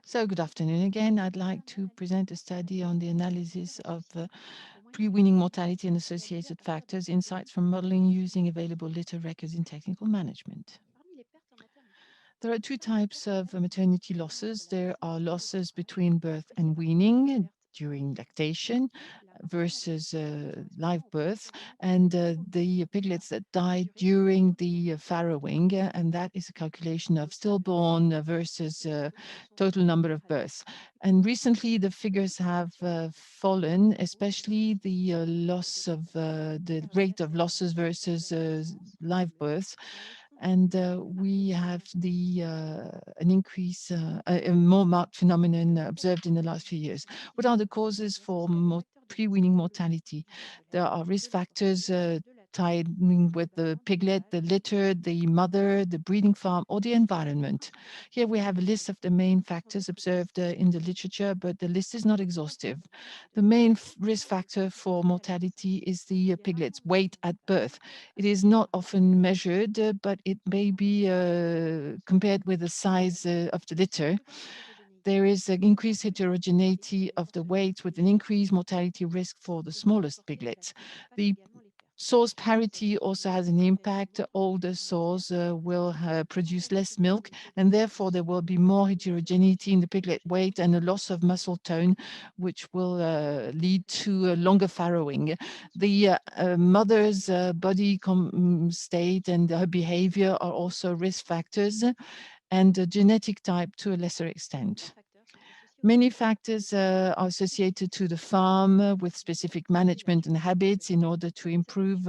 So good afternoon again. I'd like to present a study on the analysis of pre-weaning mortality and associated factors, insights from modeling using available litter records in technical management. There are two types of maternity losses. There are losses between birth and weaning during lactation versus live birth, and the piglets that died during the farrowing, and that is a calculation of stillborn versus total number of births. And recently, the figures have fallen, especially the loss of the rate of losses versus live births, and we have an increase, a more marked phenomenon observed in the last few years. What are the causes for pre-weaning mortality? There are risk factors tied with the piglet, the litter, the mother, the breeding farm, or the environment. Here we have a list of the main factors observed in the literature, but the list is not exhaustive. The main risk factor for mortality is the piglet's weight at birth. It is not often measured, but it may be compared with the size of the litter. There is an increased heterogeneity of the weight with an increased mortality risk for the smallest piglets. The source parity also has an impact. Older sows will produce less milk, and therefore there will be more heterogeneity in the piglet weight and a loss of muscle tone, which will lead to a longer farrowing. The mother's body state and her behavior are also risk factors, and genetic type to a lesser extent. Many factors are associated to the farm with specific management and habits in order to improve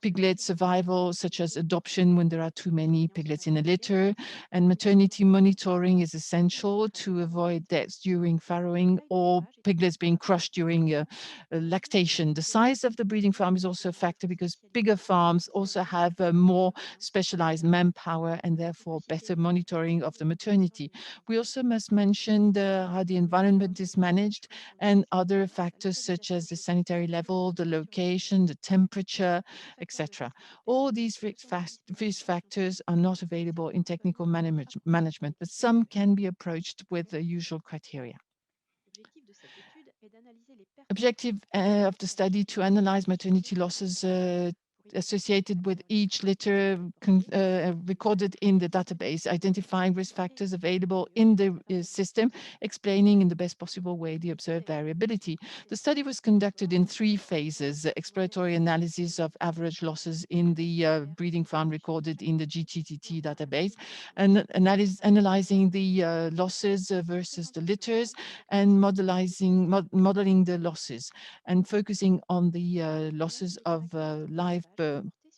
piglet survival, such as adoption when there are too many piglets in a litter, and maternity monitoring is essential to avoid deaths during farrowing or piglets being crushed during lactation. The size of the breeding farm is also a factor because bigger farms also have more specialized manpower and therefore better monitoring of the maternity. We also must mention how the environment is managed and other factors such as the sanitary level, the location, the temperature, etc. All these risk factors are not available in technical management, but some can be approached with the usual criteria. Objective of the study to analyze maternity losses associated with each litter recorded in the database, identifying risk factors available in the system, explaining in the best possible way the observed variability. The study was conducted in 3 phases: exploratory analysis of average losses in the breeding farm recorded in the GTTT database, and analyzing the losses versus the litters, and modeling the losses, and focusing on the losses of live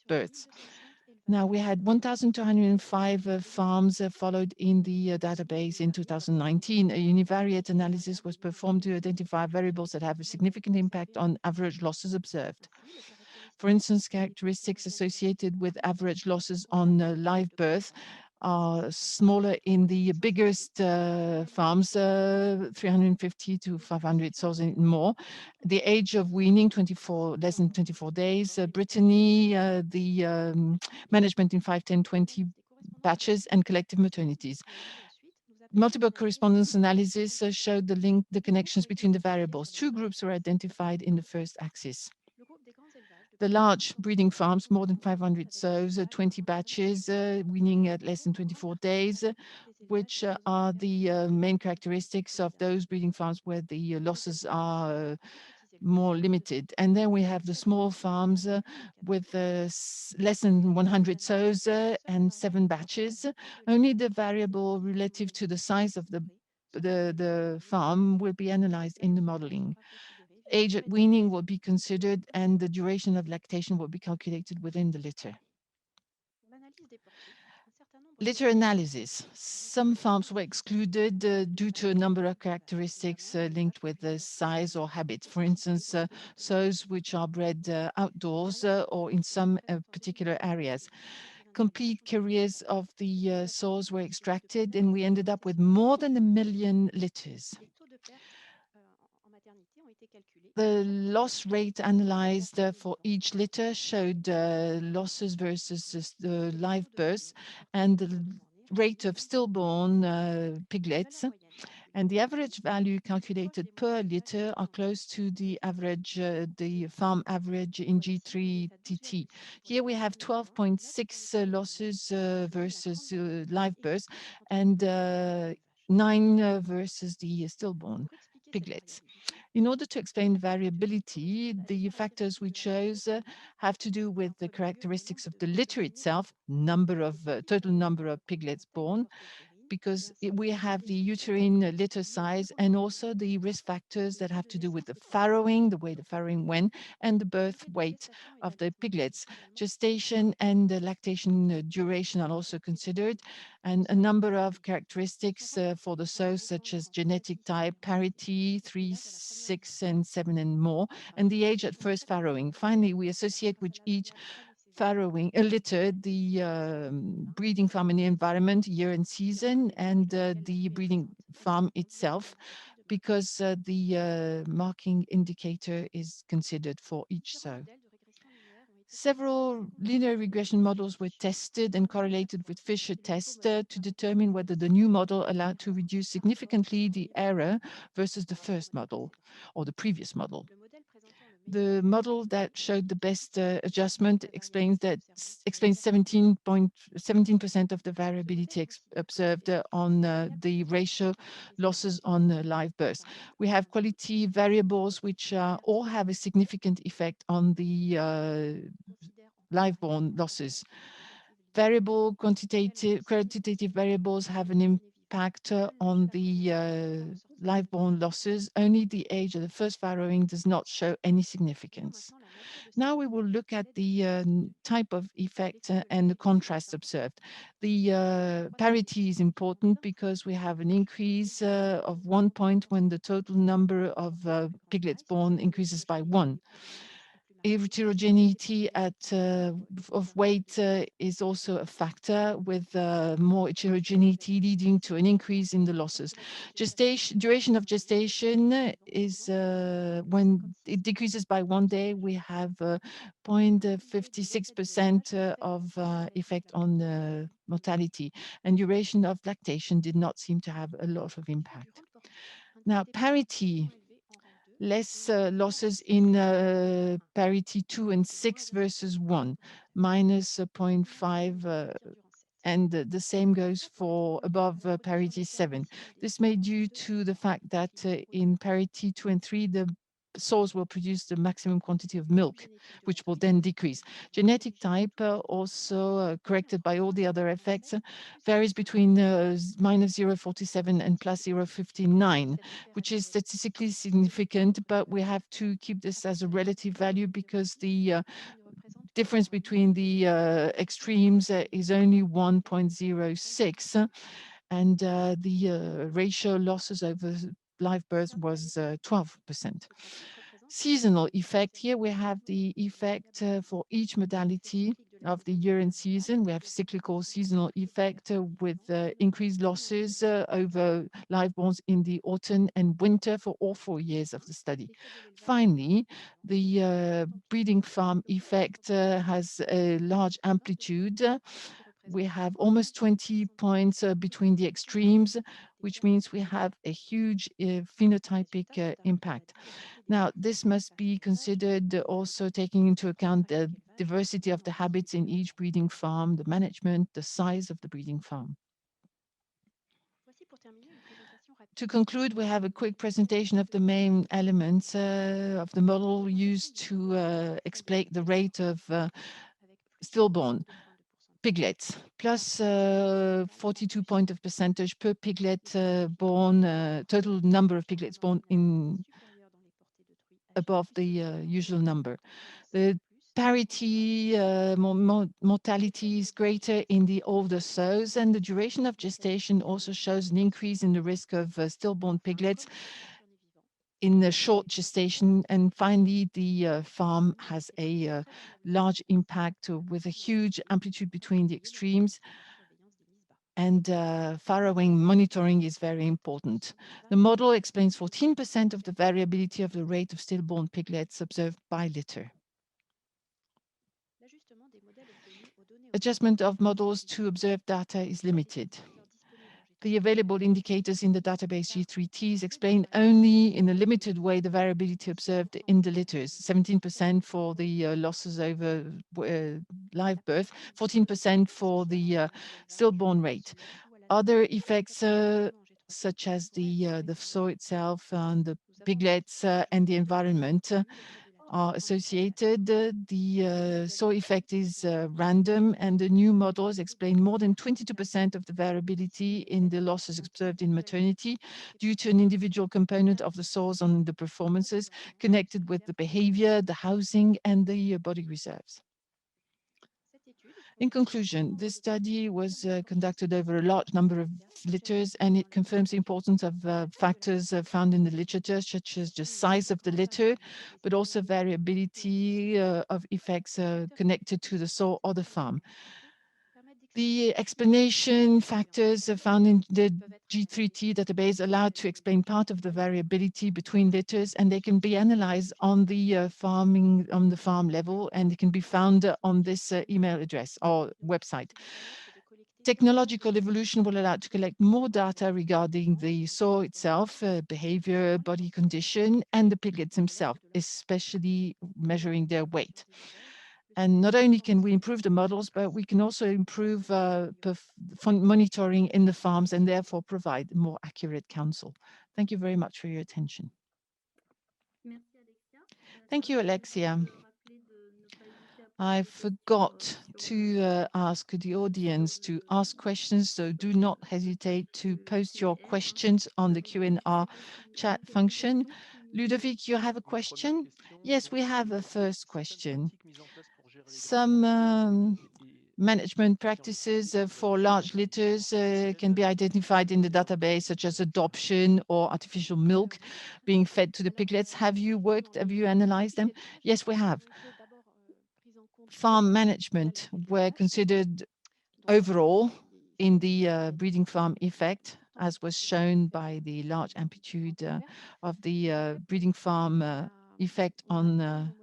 births. Now, we had 1,205 farms followed in the database in 2019. A univariate analysis was performed to identify variables that have a significant impact on average losses observed. For instance, characteristics associated with average losses on live birth are smaller in the biggest farms, 350 to 500 sows and more. The age of weaning, less than 24 days. Brittany, the management in 5, 10, 20 batches, and collective maternities. Multiple correspondence analysis showed the connections between the variables. 2 groups were identified in the first axis. The large breeding farms, more than 500 sows, 20 batches, weaning at less than 24 days, which are the main characteristics of those breeding farms where the losses are more limited. And then we have the small farms with less than 100 sows and 7 batches. Only the variable relative to the size of the farm will be analyzed in the modeling. Age at weaning will be considered, and the duration of lactation will be calculated within the litter. Litter analysis. Some farms were excluded due to a number of characteristics linked with the size or habits. For instance, sows which are bred outdoors or in some particular areas. Complete careers of the sows were extracted, and we ended up with more than 1 million litters. The loss rate analyzed for each litter showed losses versus the live births, and the rate of stillborn piglets, and the average value calculated per litter are close to the average, the farm average in G3TT. Here we have 12.6 losses versus live births, and 9 versus the stillborn piglets. In order to explain variability, the factors we chose have to do with the characteristics of the litter itself, total number of piglets born, because we have the uterine litter size and also the risk factors that have to do with the farrowing, the way the farrowing went, and the birth weight of the piglets. Gestation and the lactation duration are also considered, and a number of characteristics for the sows, such as genetic type, parity, 3, 6, and 7, and more, and the age at first farrowing. Finally, we associate with each farrowing a litter, the breeding farm and the environment, year and season, and the breeding farm itself, because the marking indicator is considered for each sow. Several linear regression models were tested and correlated with Fisher test to determine whether the new model allowed to reduce significantly the error versus the first model or the previous model. The model that showed the best adjustment explains 17% of the variability observed on the ratio losses on live births. We have quality variables which all have a significant effect on the live-born losses. Quantitative variables have an impact on the live-born losses. Only the age of the first farrowing does not show any significance. Now we will look at the type of effect and the contrast observed. The parity is important because we have an increase of 1 point when the total number of piglets born increases by 1. Heterogeneity of weight is also a factor, with more heterogeneity leading to an increase in the losses. Duration of gestation is when it decreases by 1 day, we have 0.56% of effect on mortality, and duration of lactation did not seem to have a lot of impact. Now, parity. Less losses in parity 2 and 6 versus 1, minus 0.5, and the same goes for above parity 7. This may due to the fact that in parity 2 and 3, the sows will produce the maximum quantity of milk, which will then decrease. Genetic type, also corrected by all the other effects, varies between minus 0.47 and plus 0.59, which is statistically significant, but we have to keep this as a relative value because the difference between the extremes is only 1.06, and the ratio losses over live births was 12%. Seasonal effect. Here we have the effect for each modality of the year and season. We have cyclical seasonal effect with increased losses over live borns in the autumn and winter for all 4 years of the study. Finally, the breeding farm effect has a large amplitude. We have almost 20 points between the extremes, which means we have a huge phenotypic impact. Now, this must be considered also taking into account the diversity of the habits in each breeding farm, the management, the size of the breeding farm. To conclude, we have a quick presentation of the main elements of the model used to explain the rate of stillborn piglets, plus 42 point of percentage per piglet born, total number of piglets born in above the usual number. The parity mortality is greater in the older sows, and the duration of gestation also shows an increase in the risk of stillborn piglets in the short gestation. And finally, the farm has a large impact with a huge amplitude between the extremes, and farrowing monitoring is very important. The model explains 14% of the variability of the rate of stillborn piglets observed by litter. adjustment of models to observed data is limited. The available indicators in the database G3Ts explain only in a limited way the variability observed in the litters, 17% for the losses over live birth, 14% for the stillborn rate. Other effects such as the sow itself and the piglets and the environment are associated. The sow effect is random, and the new models explain more than 22% of the variability in the losses observed in maternity due to an individual component of the sows on the performances connected with the behavior, the housing, and the body reserves. In conclusion, this study was conducted over a large number of litters, and it confirms the importance of factors found in the literature, such as the size of the litter, but also variability of effects connected to the soil or the farm. The explanation factors found in the G3T database allowed to explain part of the variability between litters, and they can be analyzed on the farm level, and they can be found on this email address or website. Technological evolution will allow to collect more data regarding the soil itself, behavior, body condition, and the piglets themselves, especially measuring their weight. And not only can we improve the models, but we can also improve monitoring in the farms and therefore provide more accurate counsel. Thank you very much for your attention. Thank you, Alexia. I forgot to ask the audience to ask questions, so do not hesitate to post your questions on the Q&A chat function. Ludovic, you have a question? Yes, we have a first question. Some management practices for large litters can be identified in the database, such as adoption or artificial milk being fed to the piglets. Have you analyzed them? Yes, we have. Farm management were considered overall in the breeding farm effect, as was shown by the large amplitude of the breeding farm effect on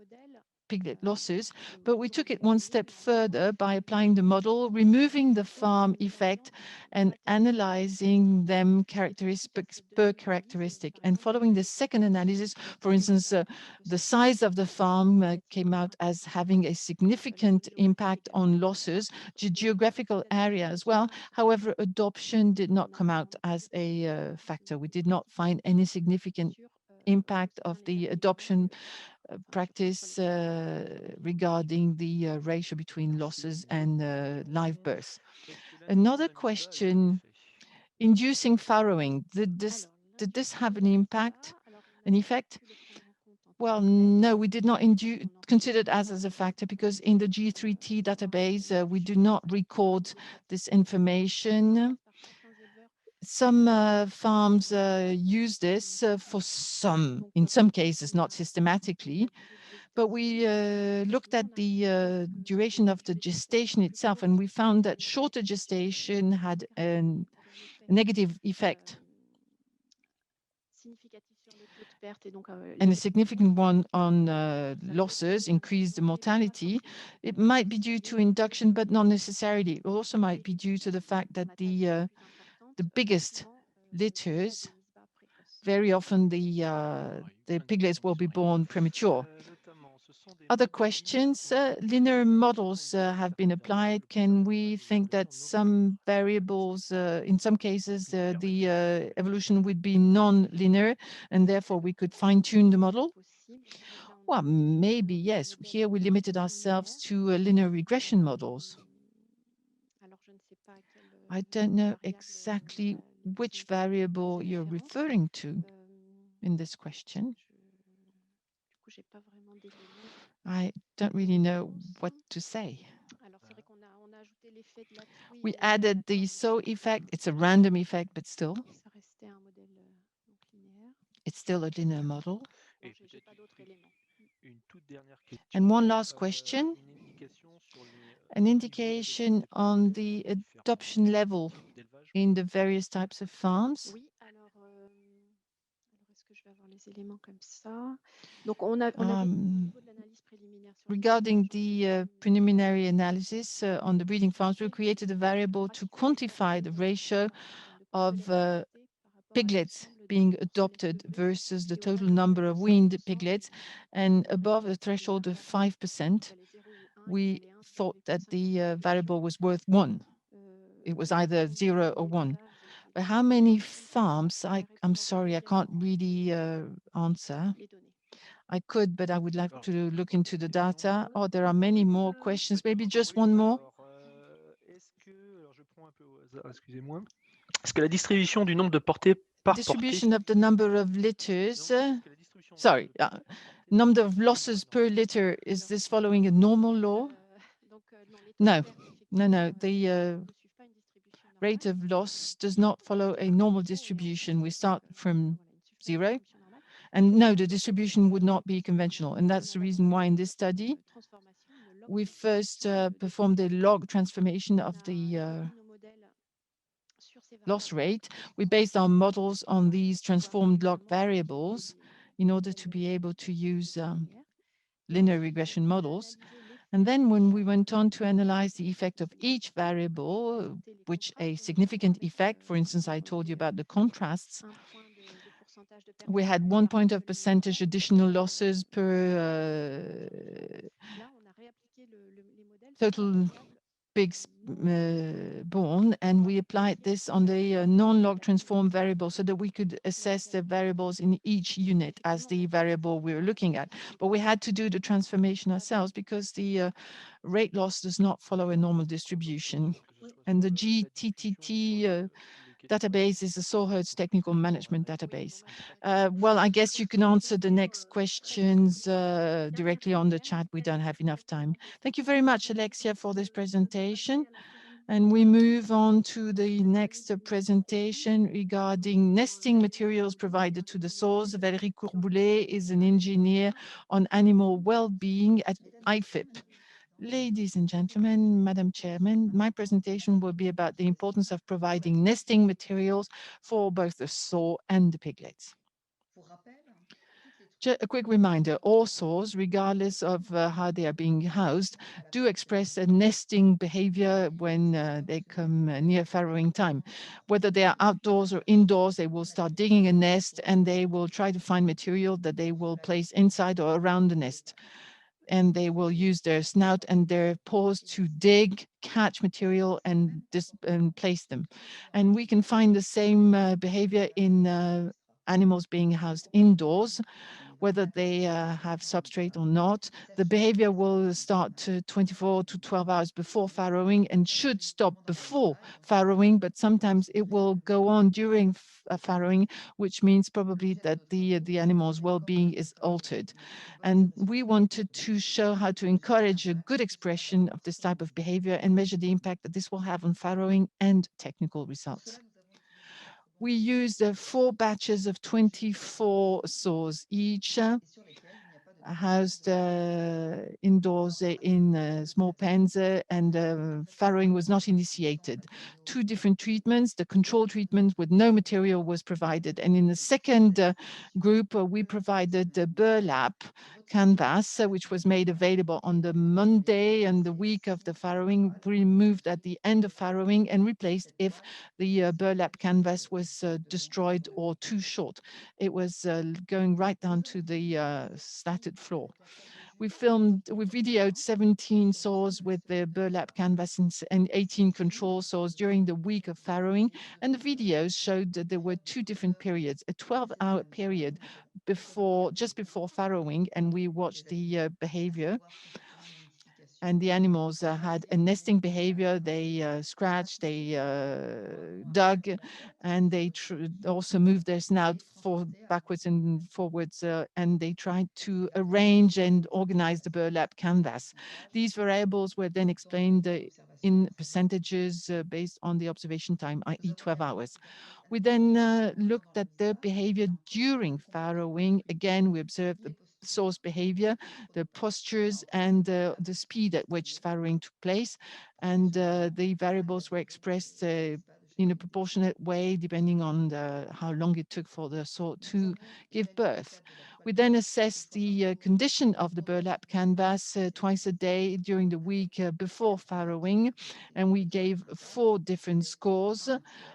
piglet losses, but we took it one step further by applying the model, removing the farm effect and analyzing them characteristics per characteristic. And following the second analysis, for instance, the size of the farm came out as having a significant impact on losses, the geographical area as well. However, adoption did not come out as a factor. We did not find any significant impact of the adoption practice regarding the ratio between losses and live births. Another question, inducing farrowing. Did this have an effect? Well, no, we did not consider it as a factor because in the G3T database, we do not record this information. Some farms use this in some cases, not systematically, but we looked at the duration of the gestation itself, and we found that shorter gestation had a negative effect and a significant one on losses, increased the mortality. It might be due to induction, but not necessarily. It also might be due to the fact that the biggest litters, very often the piglets will be born premature. Other questions? Linear models have been applied. Can we think that some variables, in some cases, the evolution would be non-linear, and therefore we could fine-tune the model? Well, maybe, yes. Here we limited ourselves to linear regression models. I don't know exactly which variable you're referring to in this question. I don't really know what to say. We added the sow effect. It's a random effect, but still, it's still a linear model. And one last question, an indication on the adoption level in the various types of farms. Regarding the preliminary analysis on the breeding farms, we created a variable to quantify the ratio of piglets being adopted versus the total number of weaned piglets. And above the threshold of 5%, we thought that the variable was worth 1. It was either 0 or 1. But how many farms? I'm sorry, I can't really answer. I could, but I would like to look into the data. Oh, there are many more questions. Maybe just one more. Est-ce que, alors je prends un peu au hasard, excusez-moi, est-ce que la distribution du nombre de portées par portée, Distribution of the number of litters. Sorry, number of losses per litter. Is this following a normal law? No, no. The rate of loss does not follow a normal distribution. We start from 0. And no, the distribution would not be conventional. And that's the reason why in this study, we first performed a log transformation of the loss rate. We based our models on these transformed log variables in order to be able to use linear regression models. And then when we went on to analyze the effect of each variable, which a significant effect, for instance, I told you about the contrasts, we had 1 point of percentage additional losses per total pigs born, and we applied this on the non-log transform variable so that we could assess the variables in each unit as the variable we were looking at. But we had to do the transformation ourselves because the rate loss does not follow a normal distribution. And the GTTT database is a Soils technical management database. Well, I guess you can answer the next questions directly on the chat. We don't have enough time. Thank you very much, Alexia, for this presentation. And we move on to the next presentation regarding nesting materials provided to the sows. Valérie Courboulay is an engineer on animal well-being at Ifip. Ladies and gentlemen, Madam Chairman, my presentation will be about the importance of providing nesting materials for both the sow and the piglets. Just a quick reminder, all sows, regardless of how they are being housed, do express a nesting behavior when they come near farrowing time. Whether they are outdoors or indoors, they will start digging a nest and they will try to find material that they will place inside or around the nest. And they will use their snout and their paws to dig, catch material, and place them. And we can find the same behavior in animals being housed indoors, whether they have substrate or not. The behavior will start 24 to 12 hours before farrowing and should stop before farrowing, but sometimes it will go on during farrowing, which means probably that the animal's well-being is altered. And we wanted to show how to encourage a good expression of this type of behavior and measure the impact that this will have on farrowing and technical results. We used 4 batches of 24 sows each, housed indoors in small pens, and farrowing was not initiated. 2 different treatments. The control treatment with no material was provided. And in the second group, we provided the burlap canvas, which was made available on the Monday and the week of the farrowing, removed at the end of farrowing and replaced if the burlap canvas was destroyed or too short. It was going right down to the slatted floor. We videoed 17 sows with the burlap canvas and 18 control sows during the week of farrowing. And the videos showed that there were 2 different periods, a 12-hour period just before farrowing, and we watched the behavior. And the animals had a nesting behavior. They scratched, they dug, and they also moved their snout backwards and forwards, and they tried to arrange and organize the burlap canvas. These variables were then explained in percentages based on the observation time, i.e. 12 hours. We then looked at their behavior during farrowing. Again, we observed the source behavior, the postures, and the speed at which farrowing took place. And the variables were expressed in a proportionate way, depending on how long it took for the sow to give birth. We then assessed the condition of the burlap canvas twice a day during the week before farrowing, and we gave 4 different scores.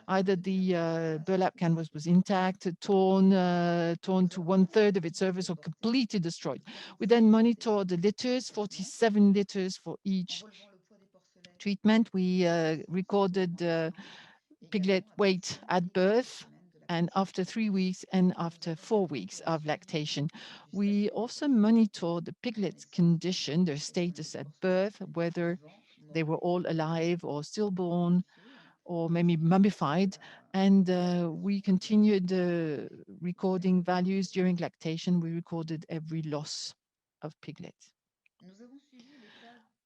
Either the burlap canvas was intact, torn to 1/3 of its surface, or completely destroyed. We then monitored the litters, 47 litters for each treatment. We recorded piglet weight at birth and after 3 weeks and after 4 weeks of lactation. We also monitor the piglets' condition, their status at birth, whether they were all alive or stillborn or maybe mummified. And we continued recording values during lactation. We recorded every loss of piglets.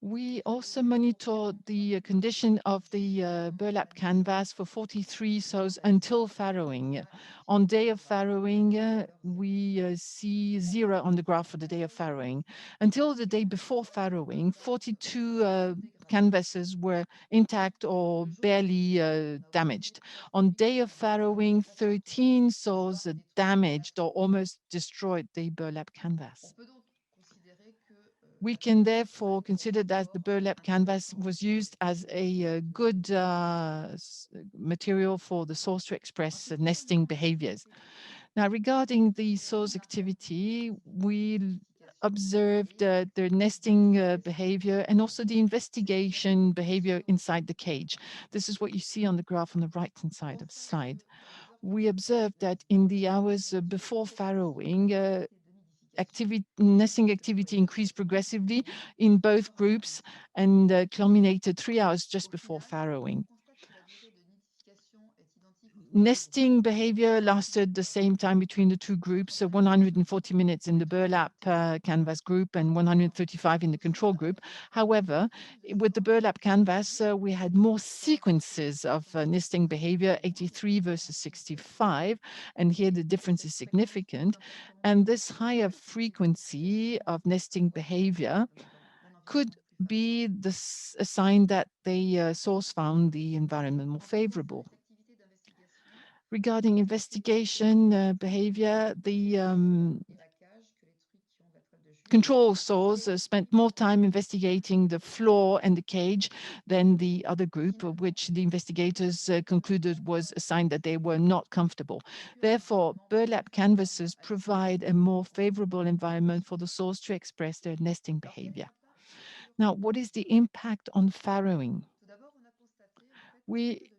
We also monitored the condition of the burlap canvas for 43 sows until farrowing. On day of farrowing, we see 0 on the graph for the day of farrowing. Until the day before farrowing, 42 canvases were intact or barely damaged. On day of farrowing, 13 sows damaged or almost destroyed the burlap canvas. We can therefore consider that the burlap canvas was used as a good material for the sows to express nesting behaviors. Now, regarding the sows activity, we observed their nesting behavior and also the investigation behavior inside the cage. This is what you see on the graph on the right-hand side of the slide. We observed that in the hours before farrowing, nesting activity increased progressively in both groups and culminated 3 hours just before farrowing. Nesting behavior lasted the same time between the 2 groups, so 140 minutes in the burlap canvas group and 135 in the control group. However, with the burlap canvas, we had more sequences of nesting behavior, 83 versus 65, and here the difference is significant. And this higher frequency of nesting behavior could be a sign that the source found the environment more favorable. Regarding investigation behavior, the control sows spent more time investigating the floor and the cage than the other group, which the investigators concluded was a sign that they were not comfortable. Therefore, burlap canvases provide a more favorable environment for the sows to express their nesting behavior. Now, what is the impact on farrowing? We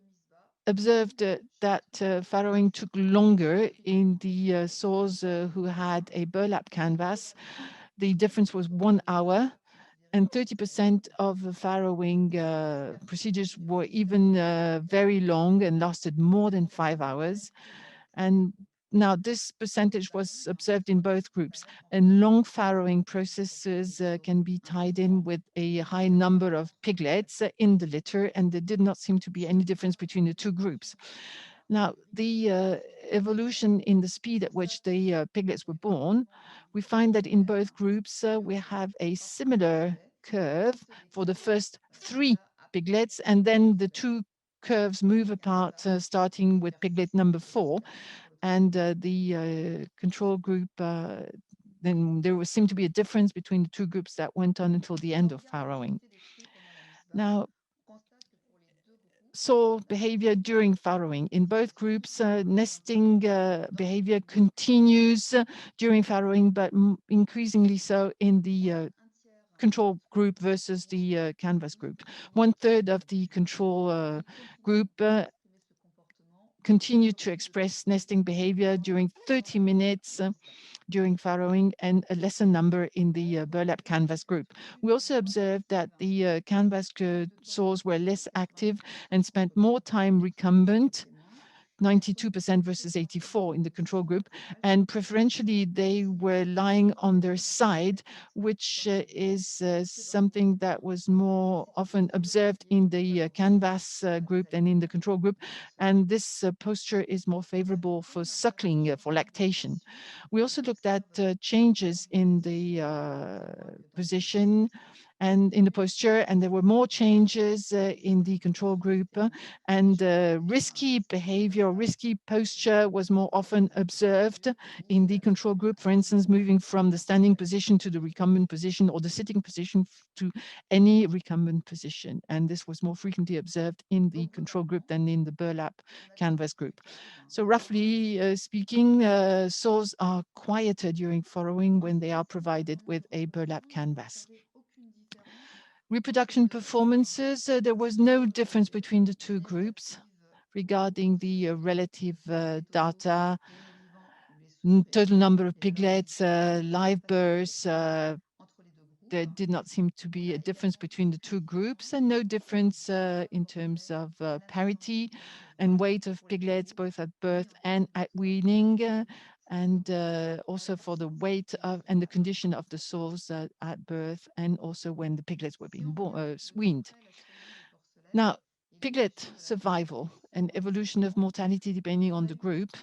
observed that farrowing took longer in the sows who had a burlap canvas. The difference was 1 hour, and 30% of the farrowing procedures were even very long and lasted more than 5 hours. And now this percentage was observed in both groups, and long farrowing processes can be tied in with a high number of piglets in the litter, and there did not seem to be any difference between the 2 groups. Now, the evolution in the speed at which the piglets were born, we find that in both groups we have a similar curve for the first 3 piglets, and then the 2 curves move apart starting with piglet number 4. And the control group, then there seemed to be a difference between the 2 groups that went on until the end of farrowing. Now, sow behavior during farrowing. In both groups, nesting behavior continues during farrowing, but increasingly so in the control group versus the canvas group. 1/3 of the control group continue to express nesting behavior during 30 minutes during farrowing, and a lesser number in the burlap canvas group. We also observed that the canvas sows were less active and spent more time recumbent, 92% versus 84 in the control group, and preferentially they were lying on their side, which is something that was more often observed in the canvas group than in the control group, and this posture is more favorable for suckling, for lactation. We also looked at changes in the position and in the posture, and there were more changes in the control group, and risky behavior, risky posture was more often observed in the control group, for instance, moving from the standing position to the recumbent position or the sitting position to any recumbent position. And this was more frequently observed in the control group than in the burlap canvas group. So roughly speaking, sows are quieter during furrowing when they are provided with a burlap canvas. Reproduction performances, there was no difference between the two groups regarding the relative data, total number of piglets, live births. There did not seem to be a difference between the two groups, and no difference in terms of parity and weight of piglets, both at birth and at weaning, and also for the weight of and the condition of the sows at birth, and also when the piglets were being weaned. Now, piglet survival and evolution of mortality depending on the group.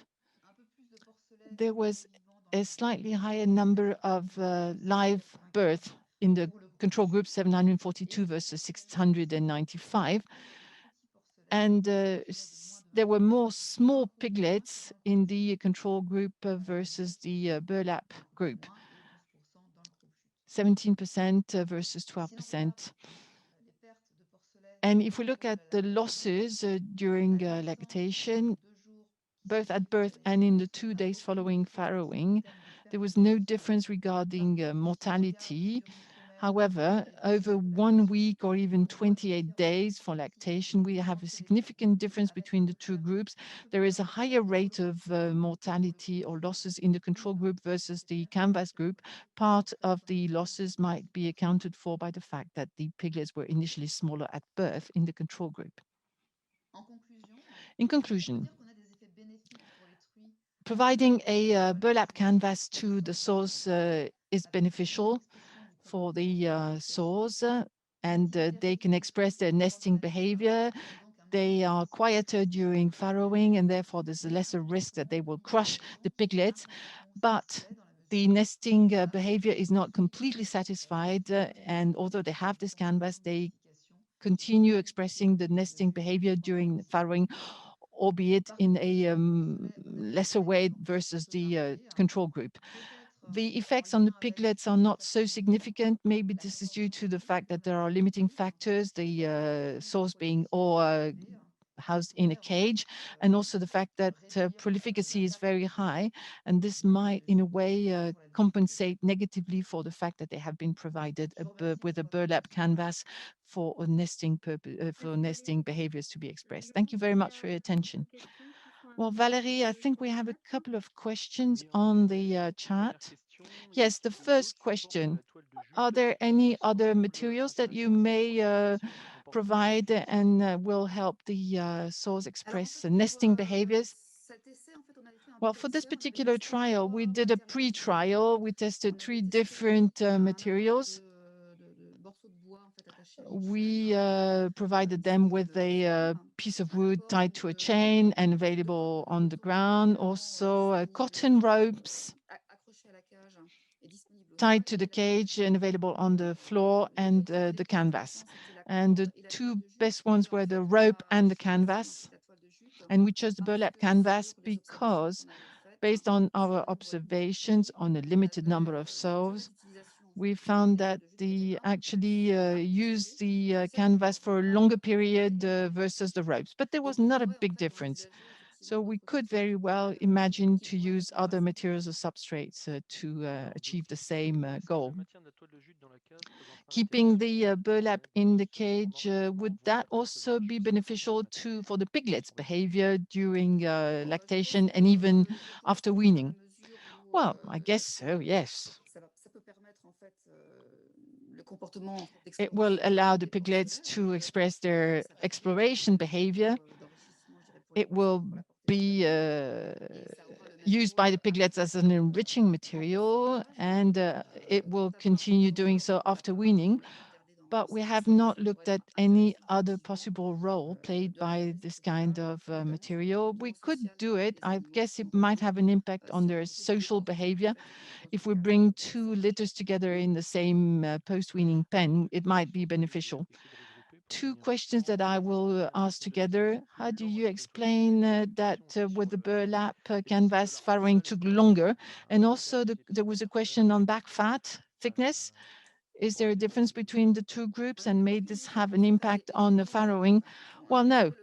There was a slightly higher number of live birth in the control group, 742 versus 695. And there were more small piglets in the control group versus the burlap group, 17% versus 12%. And if we look at the losses during lactation, both at birth and in the 2 days following farrowing, there was no difference regarding mortality. However, over 1 week or even 28 days for lactation, we have a significant difference between the two groups. There is a higher rate of mortality or losses in the control group versus the canvas group. Part of the losses might be accounted for by the fact that the piglets were initially smaller at birth in the control group. In conclusion, providing a burlap canvas to the sows is beneficial for the sows, and they can express their nesting behavior. They are quieter during farrowing, and therefore there's a lesser risk that they will crush the piglets. But the nesting behavior is not completely satisfied, and although they have this canvas, they continue expressing the nesting behavior during farrowing, albeit in a lesser way versus the control group. The effects on the piglets are not so significant. Maybe this is due to the fact that there are limiting factors, the sows being all housed in a cage, and also the fact that prolificacy is very high, and this might in a way compensate negatively for the fact that they have been provided with a burlap canvas for nesting for nesting behaviors to be expressed. Thank you very much for your attention. Well, Valérie, I think we have a couple of questions on the chat. Yes, the first question: are there any other materials that you may provide and will help the sows express nesting behaviors? Well, for this particular trial, we did a pre-trial. We tested 3 different materials. We provided them with a piece of wood tied to a chain and available on the ground. Also, cotton ropes tied to the cage and available on the floor, and the canvas. And the 2 best ones were the rope and the canvas. And we chose the burlap canvas because, based on our observations on a limited number of sows, we found that they actually used the canvas for a longer period versus the ropes, but there was not a big difference. So we could very well imagine to use other materials or substrates to achieve the same goal. Keeping the burlap in the cage, would that also be beneficial for the piglets' behavior during lactation and even after weaning? Well, I guess so, yes. It will allow the piglets to express their exploration behavior. It will be used by the piglets as an enriching material, and it will continue doing so after weaning. but we have not looked at any other possible role played by this kind of material. We could do it. I guess it might have an impact on their social behavior. If we bring two litters together in the same post-weaning pen, it might be beneficial. Two questions that I will ask together. How do you explain that with the burlap canvas farrowing took longer? And also there was a question on back fat thickness. Is there a difference between the two groups and may this have an impact on the farrowing? Well, no.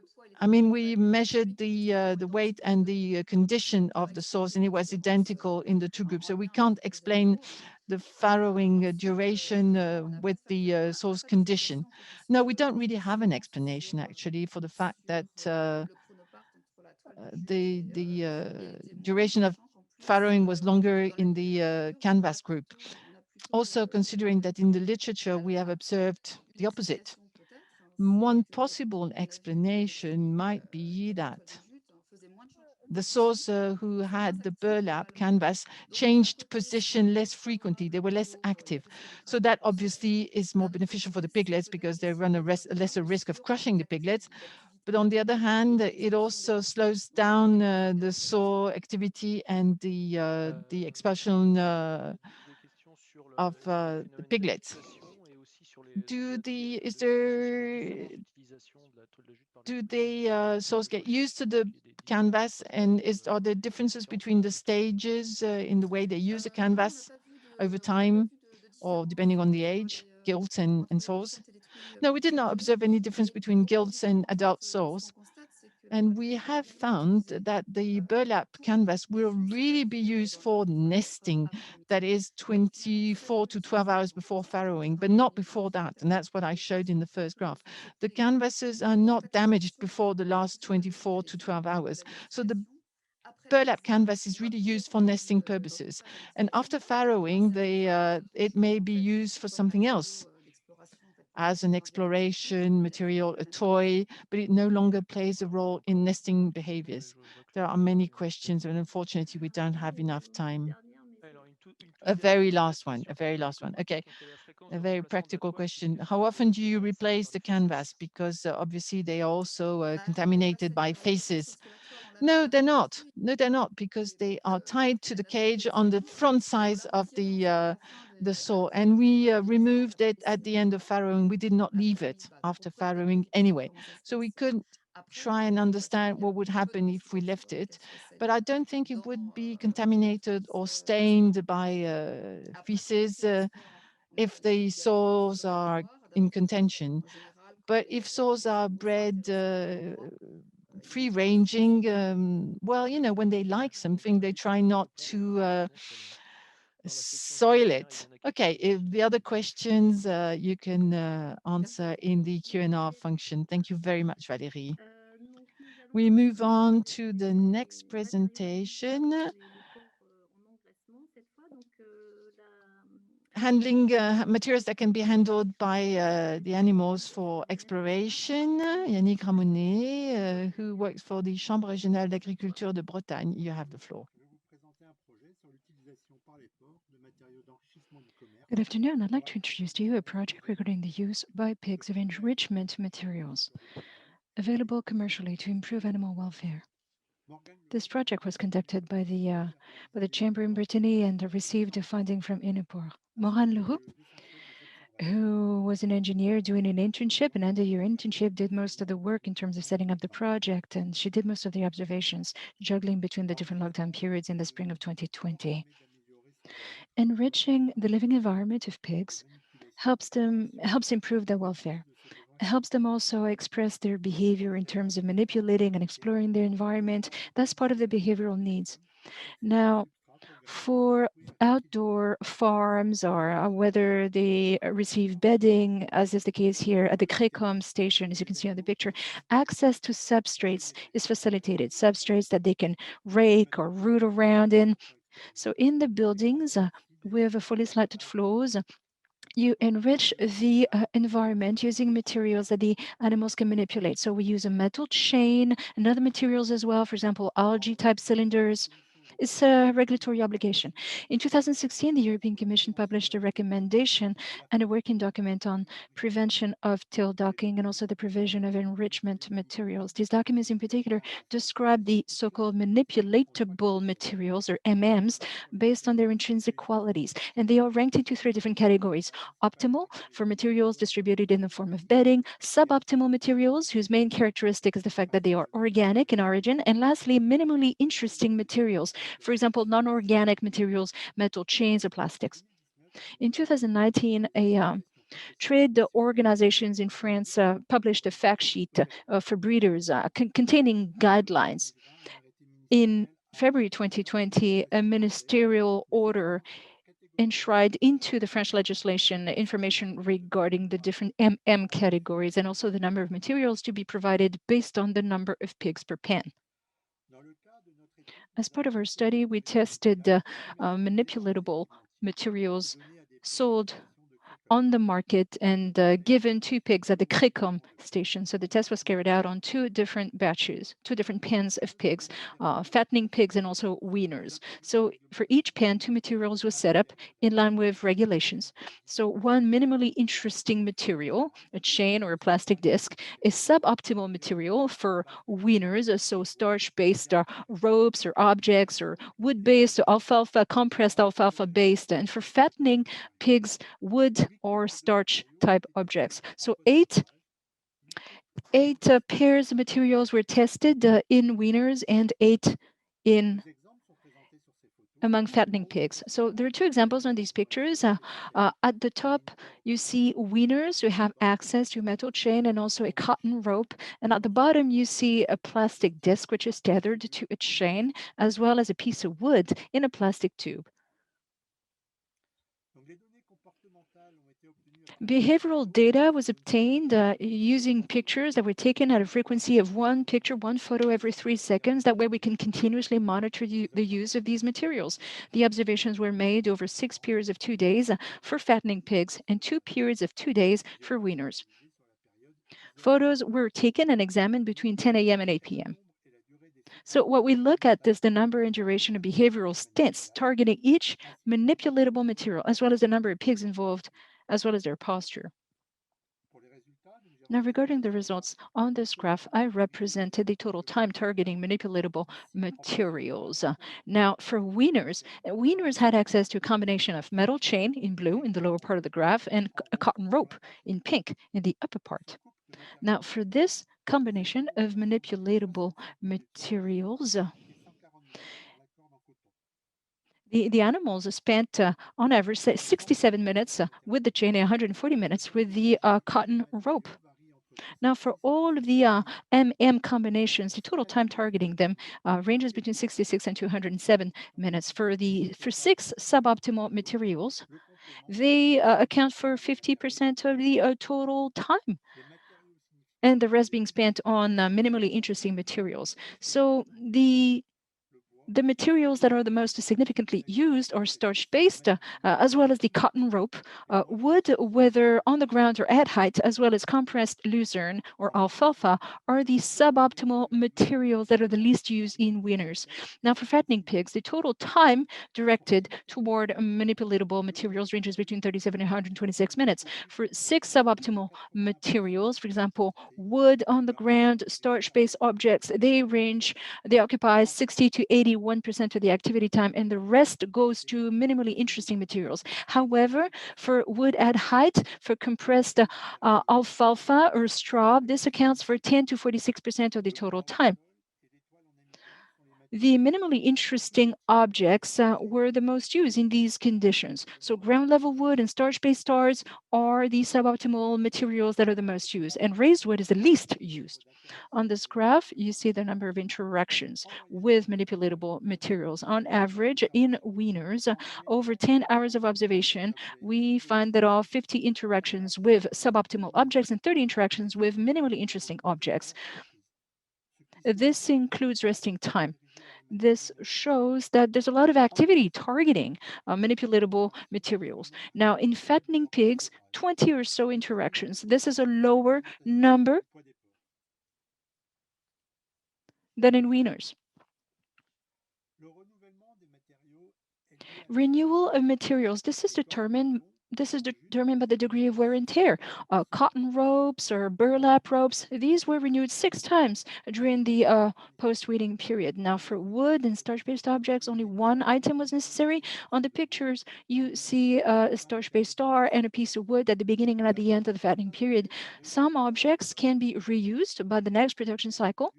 I mean, we measured the weight and the condition of the source, and it was identical in the two groups. So we can't explain the farrowing duration with the source condition. No, we don't really have an explanation actually for the fact that the duration of farrowing was longer in the canvas group. Also considering that in the literature we have observed the opposite. One possible explanation might be that the source who had the burlap canvas changed position less frequently. They were less active. So that obviously is more beneficial for the piglets because they run a lesser risk of crushing the piglets. But on the other hand, it also slows down the sow activity and the expulsion of the piglets. Do the sows get used to the canvas, and are there differences between the stages in the way they use the canvas over time or depending on the age, gilts and sows? No, we did not observe any difference between gilts and adult sows. And we have found that the burlap canvas will really be used for nesting, that is 24 to 12 hours before farrowing, but not before that. And that's what I showed in the first graph. The canvases are not damaged before the last 24 to 12 hours. So the burlap canvas is really used for nesting purposes. And after farrowing, it may be used for something else, as an exploration material, a toy, but it no longer plays a role in nesting behaviors. There are many questions, and unfortunately, we don't have enough time. A very last one, a very last one. Okay, a very practical question. How often do you replace the canvas? Because obviously they are also contaminated by faces. No, they're not. No, they're not, because they are tied to the cage on the front sides of the saw, and we removed it at the end of farrowing. We did not leave it after farrowing anyway. So we could try and understand what would happen if we left it, but I don't think it would be contaminated or stained by feces if the sows are in contention. But if sows are bred free ranging, well, you know, when they like something, they try not to soil it. Okay, if the other questions you can answer in the Q&A function. Thank you very much, Valérie. We move on to the next presentation. Handling materials that can be handled by the animals for exploration. Yannick Ramonet, who works for the Chambre régionale d'agriculture de Bretagne. You have the floor. Good afternoon. I'd like to introduce to you a project regarding the use by pigs of enrichment materials available commercially to improve animal welfare. This project was conducted by the Chamber in Brittany and received a funding from INEPOR. Morgane Leroux, who was an engineer doing an internship, and under your internship did most of the work in terms of setting up the project, and she did most of the observations, juggling between the different lockdown periods in the spring of 2020. Enriching the living environment of pigs helps improve their welfare. It helps them also express their behavior in terms of manipulating and exploring their environment. That's part of their behavioral needs. Now, for outdoor farms or whether they receive bedding, as is the case here at the Crécom station, as you can see on the picture, access to substrates is facilitated, substrates that they can rake or root around in. So in the buildings with fully slatted floors, you enrich the environment using materials that the animals can manipulate. So we use a metal chain and other materials as well, for example, algae type cylinders. It's a regulatory obligation. In 2016, the European Commission published a recommendation and a working document on prevention of tail docking and also the provision of enrichment materials. These documents in particular describe the so-called manipulatable materials, or MMs, based on their intrinsic qualities. And they are ranked into three different categories: optimal, for materials distributed in the form of bedding; suboptimal materials, whose main characteristic is the fact that they are organic in origin; and lastly, minimally interesting materials, for example, non-organic materials, metal chains, or plastics. In 2019, trade organizations in France published a fact sheet for breeders containing guidelines. In February 2020, a ministerial order enshrined into the French legislation information regarding the different MM categories and also the number of materials to be provided based on the number of pigs per pen. As part of our study, we tested manipulatable materials sold on the market and given to pigs at the Crécom station. So the test was carried out on two different batches, two different pens of pigs, fattening pigs and also weaners. So for each pen, two materials were set up in line with regulations. So one minimally interesting material, a chain or a plastic disc, is suboptimal material for weaners, so starch-based ropes or objects, or wood-based, alfalfa, compressed alfalfa-based, and for fattening pigs, wood or starch type objects. So eight pairs of materials were tested in weaners and 8 among fattening pigs. So there are two examples on these pictures. At the top, you see weaners who have access to a metal chain and also a cotton rope. And at the bottom, you see a plastic disc, which is tethered to a chain, as well as a piece of wood in a plastic tube. Behavioral data was obtained using pictures that were taken at a frequency of one picture, one photo every 3 seconds. That way we can continuously monitor the use of these materials. The observations were made over 6 periods of 2 days for fattening pigs and 2 periods of 2 days for weaners. Photos were taken and examined between 10 a.m. and 8 p.m. So what we look at is the number and duration of behavioral stints targeting each manipulatable material, as well as the number of pigs involved, as well as their posture. Now, regarding the results on this graph, I represented the total time targeting manipulatable materials. Now, for weaners, weaners had access to a combination of metal chain in blue in the lower part of the graph and a cotton rope in pink in the upper part. Now, for this combination of manipulatable materials, the animals spent, on average, 67 minutes with the chain and 140 minutes with the cotton rope. Now, for all of the MM combinations, the total time targeting them ranges between 66 and 207 minutes. For 6 suboptimal materials, they account for 50% of the total time, and the rest being spent on minimally interesting materials. So the materials that are the most significantly used are starch-based, as well as the cotton rope, wood, whether on the ground or at height, as well as compressed lucerne or alfalfa, are the suboptimal materials that are the least used in weaners. Now, for fattening pigs, the total time directed toward manipulatable materials ranges between 37 and 126 minutes. For 6 suboptimal materials, for example, wood on the ground, starch-based objects, they occupy 60 to 81% of the activity time, and the rest goes to minimally interesting materials. However, for wood at height, for compressed alfalfa or straw, this accounts for 10 to 46% of the total time. The minimally interesting objects were the most used in these conditions. So ground level wood and starch-based stars are the suboptimal materials that are the most used, and raised wood is the least used. On this graph, you see the number of interactions with manipulatable materials. On average, in weaners, over 10 hours of observation, we find that all 50 interactions with suboptimal objects and 30 interactions with minimally interesting objects. This includes resting time. This shows that there's a lot of activity targeting manipulatable materials. Now, in fattening pigs, 20 or so interactions. This is a lower number than in weaners. Renewal of materials. This is determined by the degree of wear and tear. Cotton ropes or burlap ropes, these were renewed 6 times during the post-weeding period. Now for wood and starch-based objects, only 1 item was necessary. On the pictures, you see a starch-based star and a piece of wood at the beginning and at the end of the fattening period. Some objects can be reused by the next production cycle.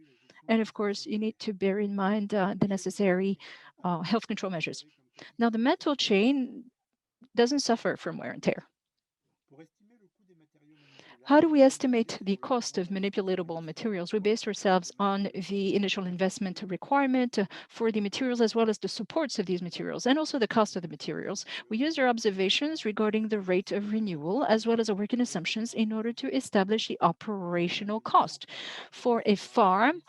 And of course, you need to bear in mind the necessary health control measures. Now, the metal chain doesn't suffer from wear and tear. How do we estimate the cost of manipulatable materials? We base ourselves on the initial investment requirement for the materials, as well as the supports of these materials, and also the cost of the materials. We use our observations regarding the rate of renewal, as well as our working assumptions, in order to establish the operational cost. For a farm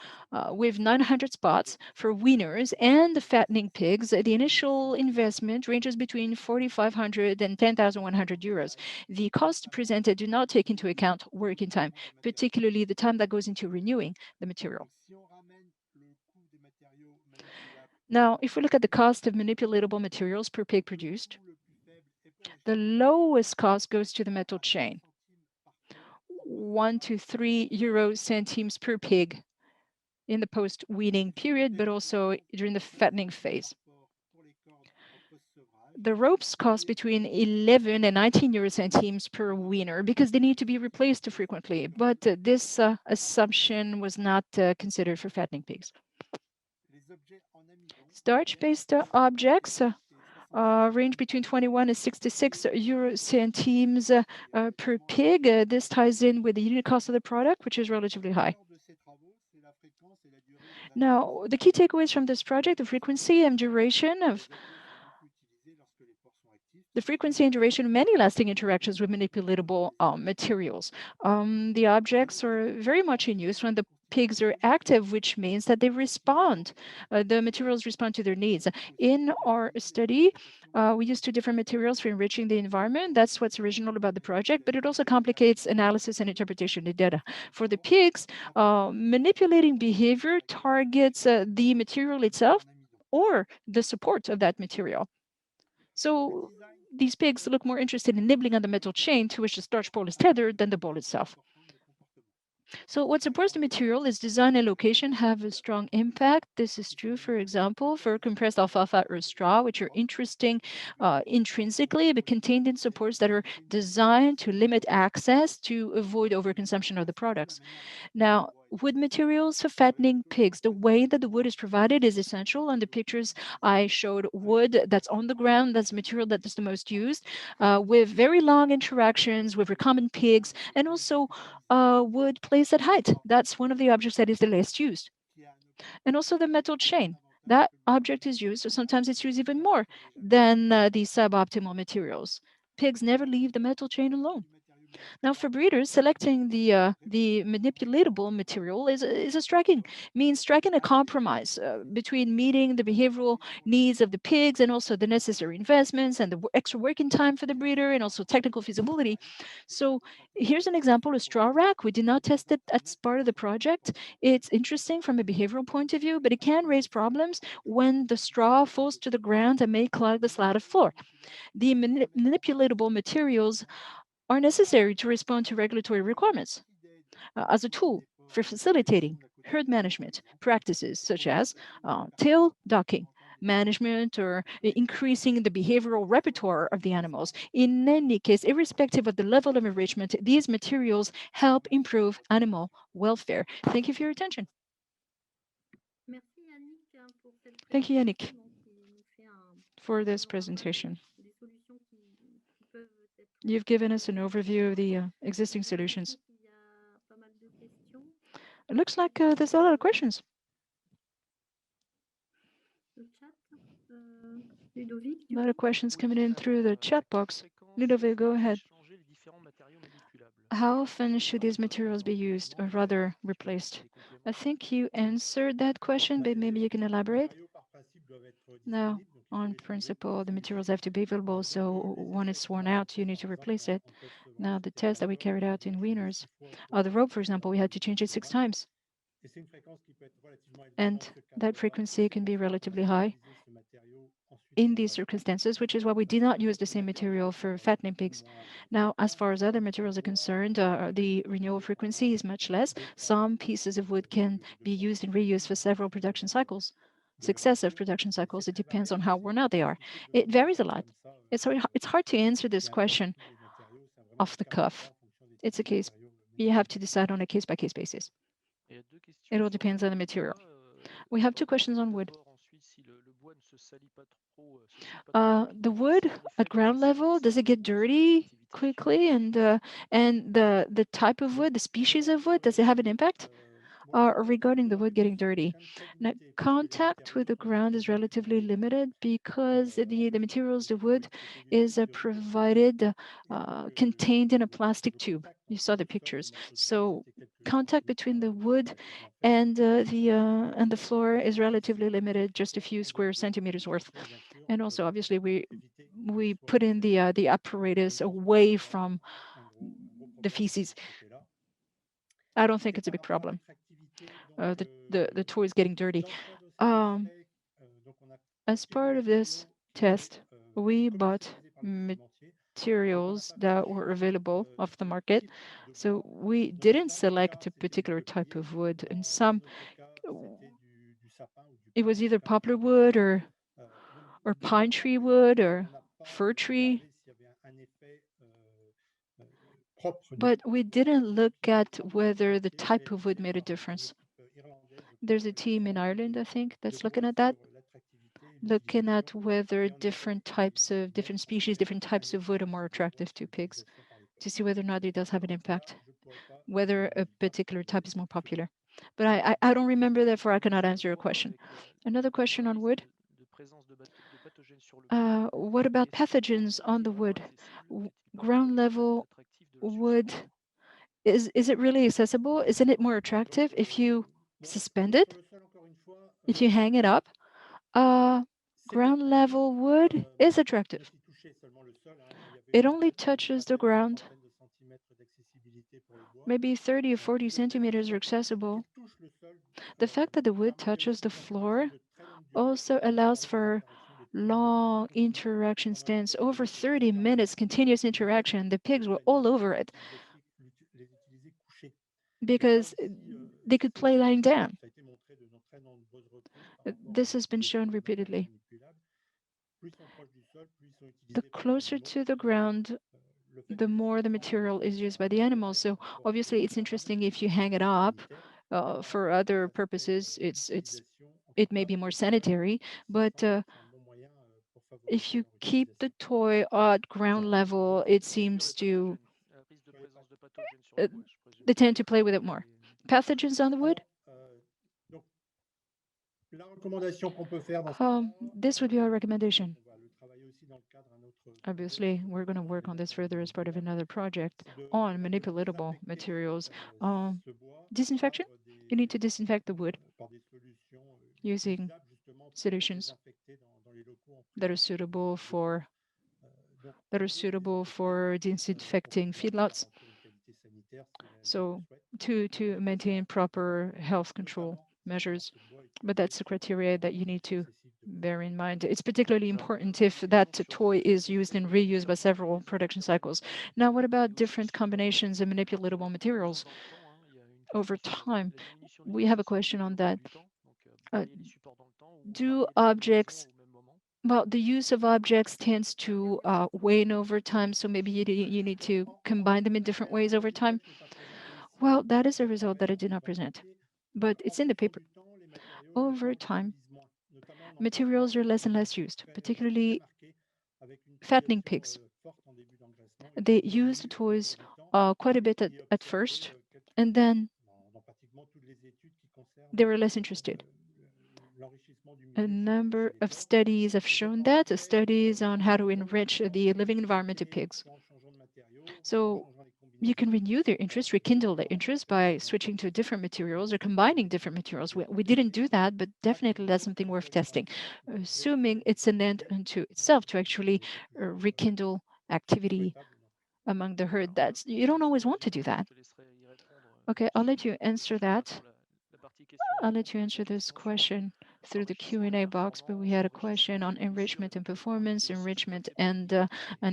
with 900 spots for weaners and the fattening pigs, the initial investment ranges between 4,500 and 10,100 euros. The costs presented do not take into account working time, particularly the time that goes into renewing the material. Now, if we look at the cost of manipulatable materials per pig produced, the lowest cost goes to the metal chain, 1 to 3 euro centimes per pig in the post-weaning period, but also during the fattening phase. The ropes cost between 11 and 19 euro centimes per weaner because they need to be replaced frequently, but this assumption was not considered for fattening pigs. Starch-based objects range between 21 and 66 euro centimes per pig. This ties in with the unit cost of the product, which is relatively high. Now, the key takeaways from this project, the frequency and duration of many lasting interactions with manipulatable materials. The objects are very much in use when the pigs are active, which means that they respond. The materials respond to their needs. In our study, we used 2 different materials for enriching the environment. That's what's original about the project, but it also complicates analysis and interpretation of data. For the pigs, manipulating behavior targets the material itself or the support of that material. So these pigs look more interested in nibbling on the metal chain to which the starch ball is tethered than the ball itself. So what supports the material is design and location have a strong impact. This is true, for example, for compressed alfalfa or straw, which are interesting intrinsically, but contained in supports that are designed to limit access to avoid overconsumption of the products. Now, wood materials for fattening pigs, the way that the wood is provided is essential. On the pictures, I showed wood that's on the ground, that's the material that is the most used, with very long interactions with recombinant pigs, and also wood placed at height. That's one of the objects that is the least used. And also the metal chain. That object is used, so sometimes it's used even more than the suboptimal materials. Pigs never leave the metal chain alone. Now, for breeders, selecting the manipulatable material is striking a compromise between meeting the behavioral needs of the pigs and also the necessary investments and the extra working time for the breeder and also technical feasibility. So here's an example of straw rack. We did not test it as part of the project. It's interesting from a behavioral point of view, but it can raise problems when the straw falls to the ground and may clog the slatted floor. The manipulatable materials are necessary to respond to regulatory requirements as a tool for facilitating herd management practices such as tail docking management or increasing the behavioral repertoire of the animals. In any case, irrespective of the level of enrichment, these materials help improve animal welfare. Thank you for your attention. Thank you, Yannick, for this presentation. You've given us an overview of the existing solutions. It looks like there's a lot of questions. A lot of questions coming in through the chat box. Ludovic, go ahead. How often should these materials be used, or rather replaced? I think you answered that question, but maybe you can elaborate. Now, on principle, the materials have to be available, so when it's worn out, you need to replace it. Now, the test that we carried out in weaners, the rope, for example, we had to change it 6 times. And that frequency can be relatively high. in these circumstances, which is why we did not use the same material for fattening pigs. Now, as far as other materials are concerned, the renewal frequency is much less. Some pieces of wood can be used and reused for several production cycles, successive production cycles. It depends on how worn out they are. It varies a lot. It's hard to answer this question off the cuff. It's a case, you have to decide on a case-by-case basis. It all depends on the material. We have two questions on wood. The wood at ground level, does it get dirty quickly? And the type of wood, the species of wood, does it have an impact? Regarding the wood getting dirty, now, contact with the ground is relatively limited because the materials, the wood is provided, contained in a plastic tube. You saw the pictures. So contact between the wood and the floor is relatively limited, just a few square centimeters worth. And also, obviously, we put in the apparatus away from the feces. I don't think it's a big problem. The toy is getting dirty. As part of this test, we bought materials that were available off the market. So we didn't select a particular type of wood. And some, it was either poplar wood or pine tree wood or fir tree. But we didn't look at whether the type of wood made a difference. There's a team in Ireland, I think, that's looking at that, looking at whether different species, different types of wood are more attractive to pigs, to see whether or not it does have an impact, whether a particular type is more popular. But I don't remember, therefore I cannot answer your question. Another question on wood. What about pathogens on the wood? Ground level wood, is it really accessible? Isn't it more attractive if you suspend it, if you hang it up? Ground level wood is attractive. It only touches the ground. Maybe 30 or 40 centimeters are accessible. The fact that the wood touches the floor also allows for long interaction stands, over 30 minutes continuous interaction. The pigs were all over it because they could play lying down. This has been shown repeatedly. The closer to the ground, the more the material is used by the animals. So obviously it's interesting if you hang it up. For other purposes, it may be more sanitary, but if you keep the toy at ground level, it seems to they tend to play with it more. Pathogens on the wood? This would be our recommendation. Obviously, we're going to work on this further as part of another project on manipulatable materials. Disinfection? You need to disinfect the wood using solutions that are suitable for disinfecting feedlots. So to maintain proper health control measures. But that's the criteria that you need to bear in mind. It's particularly important if that toy is used and reused by several production cycles. Now, what about different combinations of manipulatable materials over time? We have a question on that. Do objects, well, the use of objects tends to wane over time, so maybe you need to combine them in different ways over time. Well, that is a result that I did not present, but it's in the paper. Over time, materials are less and less used, particularly fattening pigs. They use the toys quite a bit at first, and then they were less interested. A number of studies have shown that, studies on how to enrich the living environment of pigs. So you can renew their interest, rekindle their interest by switching to different materials or combining different materials. We didn't do that, but definitely that's something worth testing, assuming it's an end unto itself to actually rekindle activity among the herd. That's, you don't always want to do that. Okay, I'll let you answer that. I'll let you answer this question. through the Q&A box, but we had a question on enrichment and performance, enrichment and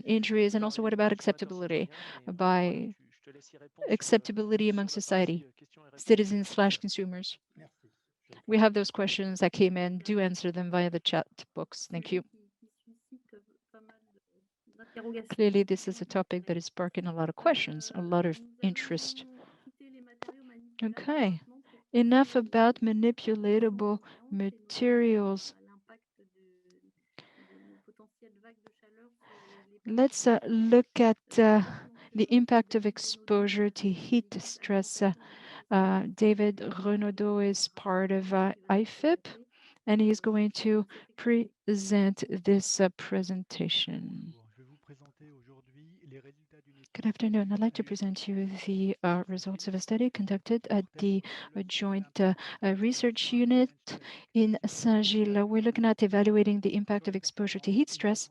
injuries, and also what about acceptability by acceptability among society, citizens/consumers. We have those questions that came in. Do answer them via the chat box. Thank you. Clearly, this is a topic that is sparking a lot of questions, a lot of interest. Okay, enough about manipulatable materials. Let's look at the impact of exposure to heat stress. David Renaudeau is part of Ifip, and he's going to present this presentation. Good afternoon. I'd like to present to you the results of a study conducted at the joint research unit in Saint-Gilles. We're looking at evaluating the impact of exposure to heat stress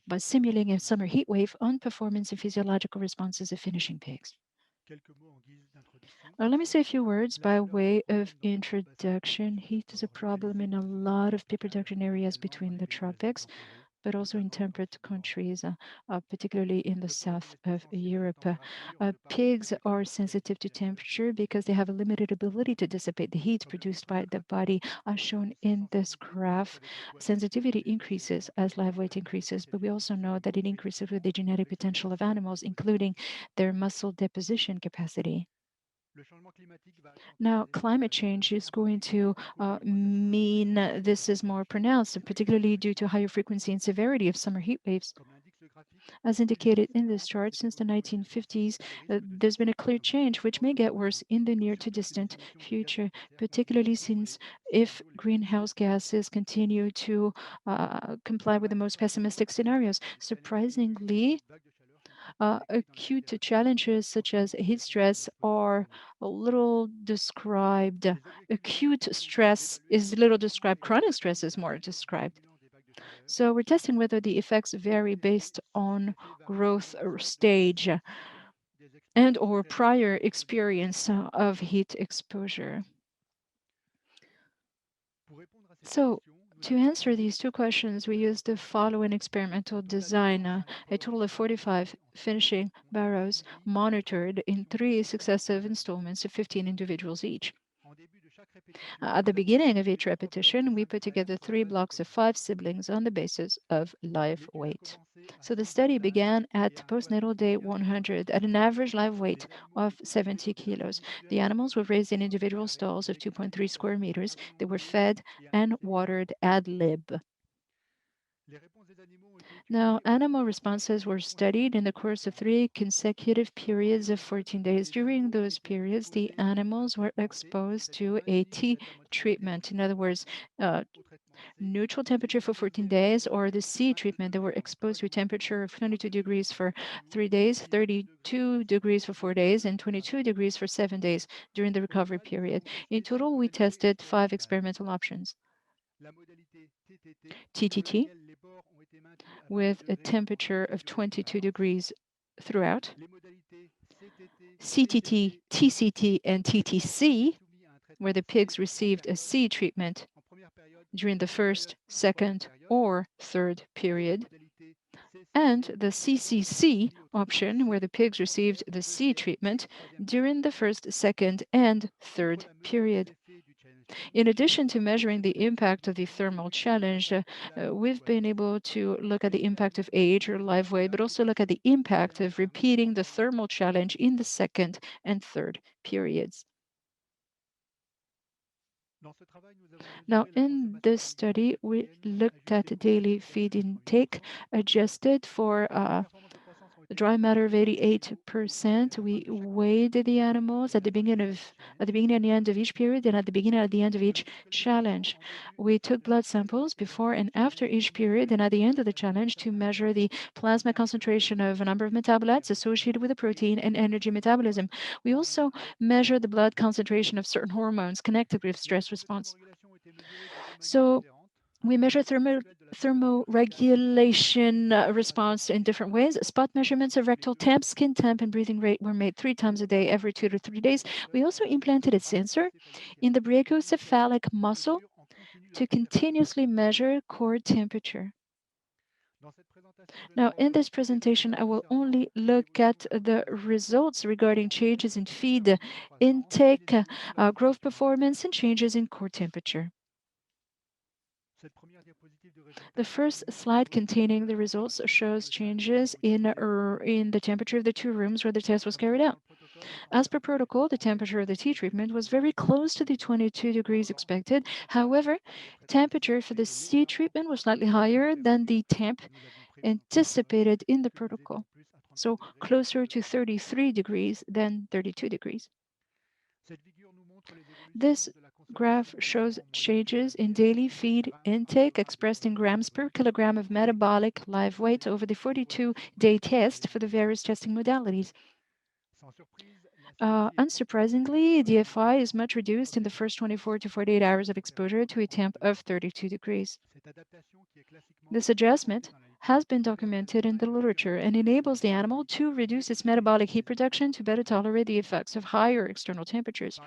by simulating a summer heat wave on performance and physiological responses of finishing pigs. Let me say a few words by way of introduction. Heat is a problem in a lot of pig production areas between the tropics, but also in temperate countries, particularly in the south of Europe. Pigs are sensitive to temperature because they have a limited ability to dissipate the heat produced by the body. As shown in this graph, sensitivity increases as live weight increases, but we also know that it increases with the genetic potential of animals, including their muscle deposition capacity. Now, climate change is going to mean this is more pronounced, particularly due to higher frequency and severity of summer heat waves. As indicated in this chart, since the 1950s, there's been a clear change, which may get worse in the near to distant future, particularly since if greenhouse gases continue to comply with the most pessimistic scenarios. Surprisingly, acute challenges such as heat stress are a little described. Acute stress is little described, chronic stress is more described. So we're testing whether the effects vary based on growth stage and or prior experience of heat exposure. So to answer these two questions, we used the following experimental design. A total of 45 finishing barrows monitored in 3 successive installments of 15 individuals each. At the beginning of each repetition, we put together 3 blocks of 5 siblings on the basis of live weight. So the study began at postnatal day 100 at an average live weight of 70 kilos. The animals were raised in individual stalls of 2.3 square meters. They were fed and watered ad lib. Now, animal responses were studied in the course of 3 consecutive periods of 14 days. During those periods, the animals were exposed to a T treatment. In other words, neutral temperature for 14 days, or the C treatment. They were exposed to a temperature of 22 degrees for 3 days, 32 degrees for 4 days, and 22 degrees for 7 days during the recovery period. In total, we tested 5 experimental options. TTT, with a temperature of 22 degrees throughout. CTT, TCT, and TTC, where the pigs received a C treatment during the first, second, or third period, and the CCC option, where the pigs received the C treatment during the first, second, and third period. In addition to measuring the impact of the thermal challenge, we've been able to look at the impact of age or live weight, but also look at the impact of repeating the thermal challenge in the second and third periods. Now, in this study, we looked at daily feed intake adjusted for dry matter of 88%. We weighed the animals at the beginning and the end of each period, and at the beginning and at the end of each challenge. We took blood samples before and after each period, and at the end of the challenge to measure the plasma concentration of a number of metabolites associated with the protein and energy metabolism. We also measured the blood concentration of certain hormones connected with stress response. So we measure thermoregulation response in different ways. Spot measurements of rectal temp, skin temp, and breathing rate were made 3 times a day, every 2 to 3 days. We also implanted a sensor in the brachiocephalic muscle to continuously measure core temperature. Now, in this presentation, I will only look at the results regarding changes in feed intake, growth performance, and changes in core temperature. The first slide containing the results shows changes in the temperature of the two rooms where the test was carried out. As per protocol, the temperature of the tea treatment was very close to the 22 degrees expected. However, temperature for the C treatment was slightly higher than the temp anticipated in the protocol, so closer to 33 degrees than 32 degrees. This graph shows changes in daily feed intake expressed in grams per kilogram of metabolic live weight over the 42-day test for the various testing modalities. Unsurprisingly, DFI is much reduced in the first 24 to 48 hours of exposure to a temp of 32 degrees. This adjustment has been documented in the literature and enables the animal to reduce its metabolic heat production to better tolerate the effects of higher external temperatures.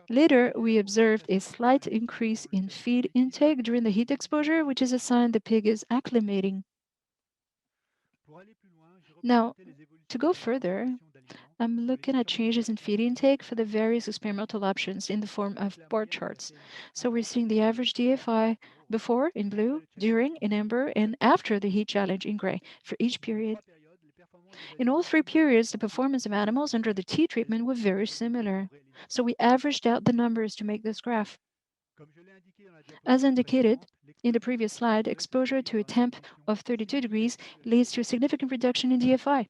Later, we observed a slight increase in feed intake during the heat exposure, which is a sign the pig is acclimating. Now, to go further, I'm looking at changes in feed intake for the various experimental options in the form of bar charts. So we're seeing the average DFI before in blue, during in amber, and after the heat challenge in gray for each period. In all three periods, the performance of animals under the tea treatment were very similar. So we averaged out the numbers to make this graph. As indicated in the previous slide, exposure to a temp of 32 degrees leads to a significant reduction in DFI.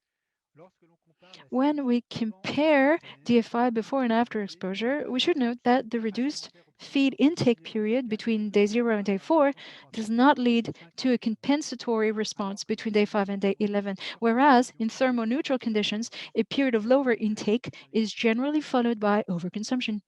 When we compare DFI before and after exposure, we should note that the reduced feed intake period between day 0 and day 4 does not lead to a compensatory response between day 5 and day 11, whereas in thermoneutral conditions, a period of lower intake is generally followed by overconsumption.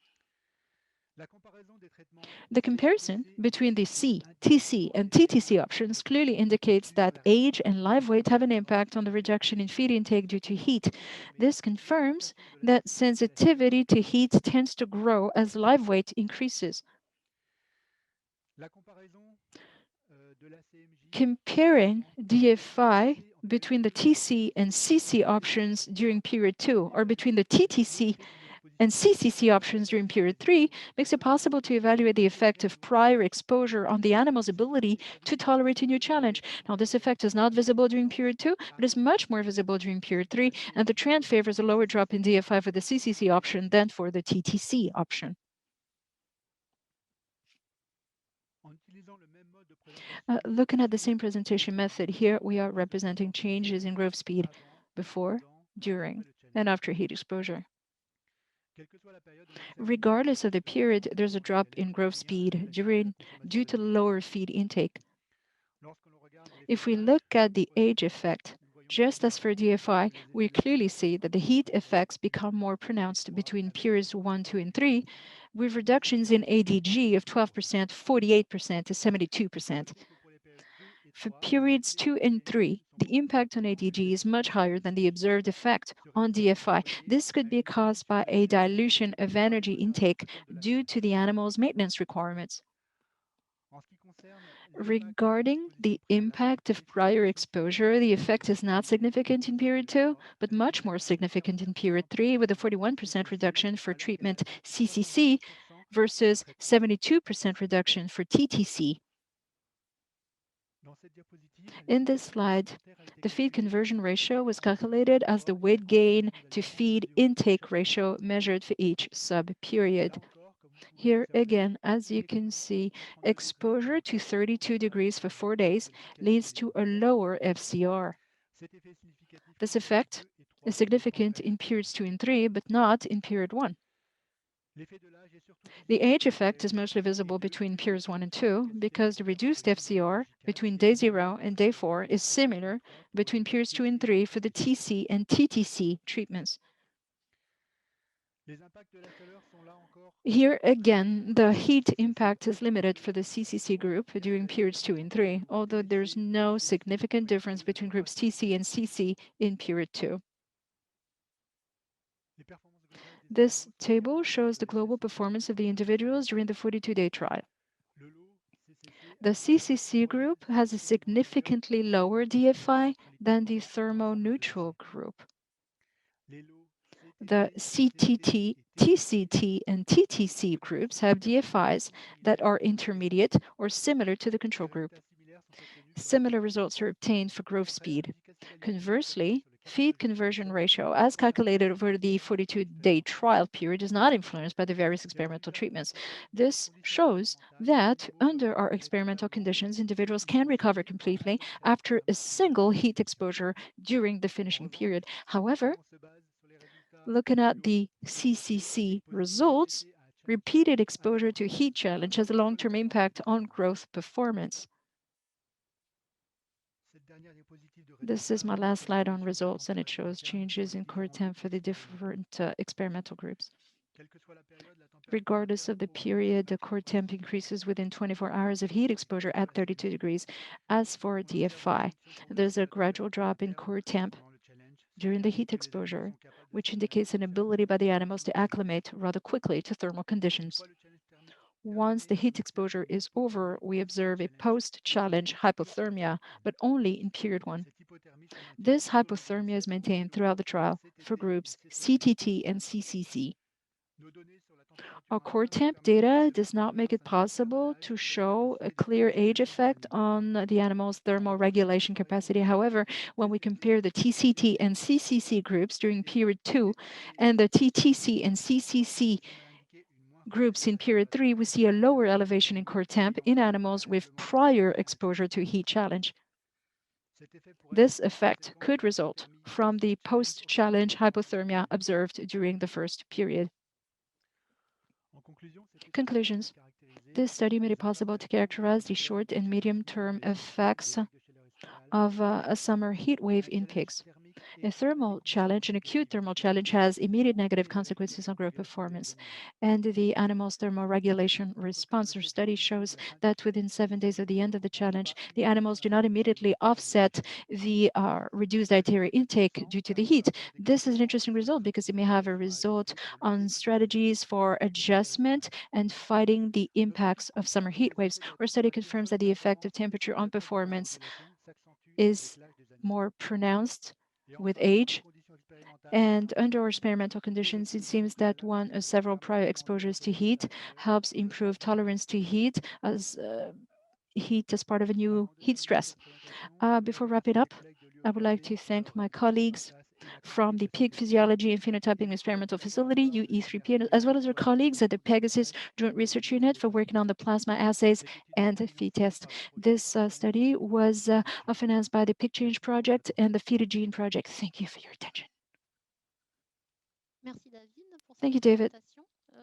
The comparison between the C, TC, and TTC options clearly indicates that age and live weight have an impact on the reduction in feed intake due to heat. This confirms that sensitivity to heat tends to grow as live weight increases. Comparing DFI between the TC and CC options during period 2 or between the TTC and CCC options during period 3 makes it possible to evaluate the effect of prior exposure on the animal's ability to tolerate a new challenge. Now, this effect is not visible during period 2, but is much more visible during period 3, and the trend favors a lower drop in DFI for the CCC option than for the TTC option. Looking at the same presentation method, here we are representing changes in growth speed before, during, and after heat exposure. Regardless of the period, there's a drop in growth speed due to lower feed intake. If we look at the age effect, just as for DFI, we clearly see that the heat effects become more pronounced between periods 1, 2, and 3, with reductions in ADG of 12%, 48%, to 72%. For periods 2 and 3, the impact on ADG is much higher than the observed effect on DFI. This could be caused by a dilution of energy intake due to the animal's maintenance requirements. Regarding the impact of prior exposure, the effect is not significant in period 2, but much more significant in period 3, with a 41% reduction for treatment CCC versus 72% reduction for TTC. In this slide, the feed conversion ratio was calculated as the weight gain to feed intake ratio measured for each sub-period. Here again, as you can see, exposure to 32 degrees for 4 days leads to a lower FCR. This effect is significant in periods 2 and 3, but not in period 1. The age effect is mostly visible between periods 1 and 2 because the reduced FCR between day 0 and day 4 is similar between periods 2 and 3 for the TC and TTC treatments. Here again, the heat impact is limited for the CCC group during periods 2 and 3, although there's no significant difference between groups TC and CC in period 2. This table shows the global performance of the individuals during the 42-day trial. The CCC group has a significantly lower DFI than the thermoneutral group. The CTT, TCT, and TTC groups have DFIs that are intermediate or similar to the control group. Similar results are obtained for growth speed. Conversely, feed conversion ratio, as calculated over the 42-day trial period, is not influenced by the various experimental treatments. This shows that under our experimental conditions, individuals can recover completely after a single heat exposure during the finishing period. However, looking at the CCC results, repeated exposure to heat challenge has a long-term impact on growth performance. This is my last slide on results, and it shows changes in core temp for the different experimental groups. Regardless of the period, the core temp increases within 24 hours of heat exposure at 32 degrees. As for DFI, there's a gradual drop in core temp during the heat exposure, which indicates an ability by the animals to acclimate rather quickly to thermal conditions. Once the heat exposure is over, we observe a post-challenge hypothermia, but only in period 1. This hypothermia is maintained throughout the trial for groups CTT and CCC. Our core temp data does not make it possible to show a clear age effect on the animal's thermal regulation capacity. However, when we compare the TCT and CCC groups during period 2 and the TTC and CCC groups in period 3, we see a lower elevation in core temp in animals with prior exposure to heat challenge. This effect could result from the post-challenge hypothermia observed during the first period. Conclusions. This study made it possible to characterize the short and medium-term effects of a summer heat wave in pigs. A thermal challenge, an acute thermal challenge, has immediate negative consequences on growth performance. And the animal's thermoregulation response or study shows that within 7 days of the end of the challenge, the animals do not immediately offset the reduced dietary intake due to the heat. This is an interesting result because it may have a result on strategies for adjustment and fighting the impacts of summer heat waves. Our study confirms that the effect of temperature on performance is more pronounced with age. And under our experimental conditions, it seems that one or several prior exposures to heat helps improve tolerance to heat as part of a new heat stress. Before wrapping up, I would like to thank my colleagues from the Pig Physiology and Phenotyping Experimental Facility, UE3P, as well as our colleagues at the Pegasus Joint Research Unit for working on the plasma assays and feed test. This study was financed by the Pig Change Project and the Feed a Gene Project. Thank you for your attention. Thank you, David,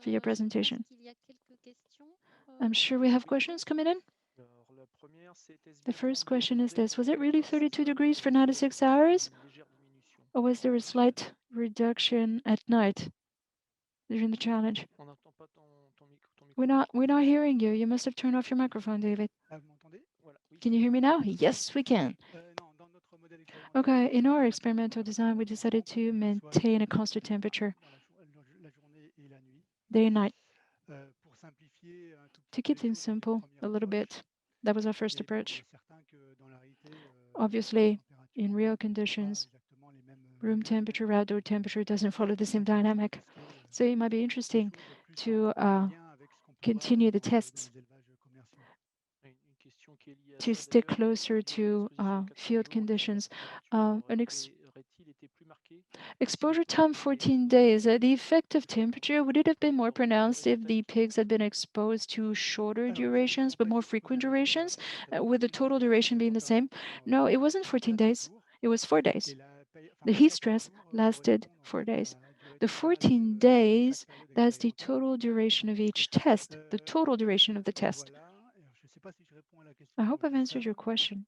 for your presentation. I'm sure we have questions coming in. The first question is this: was it really 32 degrees for 96 hours? Or was there a slight reduction at night during the challenge? We're not hearing you. You must have turned off your microphone, David. Can you hear me now? Yes, we can. Okay, in our experimental design, we decided to maintain a constant temperature day and night. To keep things simple a little bit, that was our first approach. Obviously, in real conditions, room temperature, outdoor temperature doesn't follow the same dynamic. So it might be interesting to continue the tests to stick closer to field conditions. Exposure time 14 days. The effect of temperature, would it have been more pronounced if the pigs had been exposed to shorter durations but more frequent durations, with the total duration being the same? No, it wasn't 14 days. It was 4 days. The heat stress lasted 4 days. The 14 days, that's the total duration of each test, the total duration of the test. I hope I've answered your question.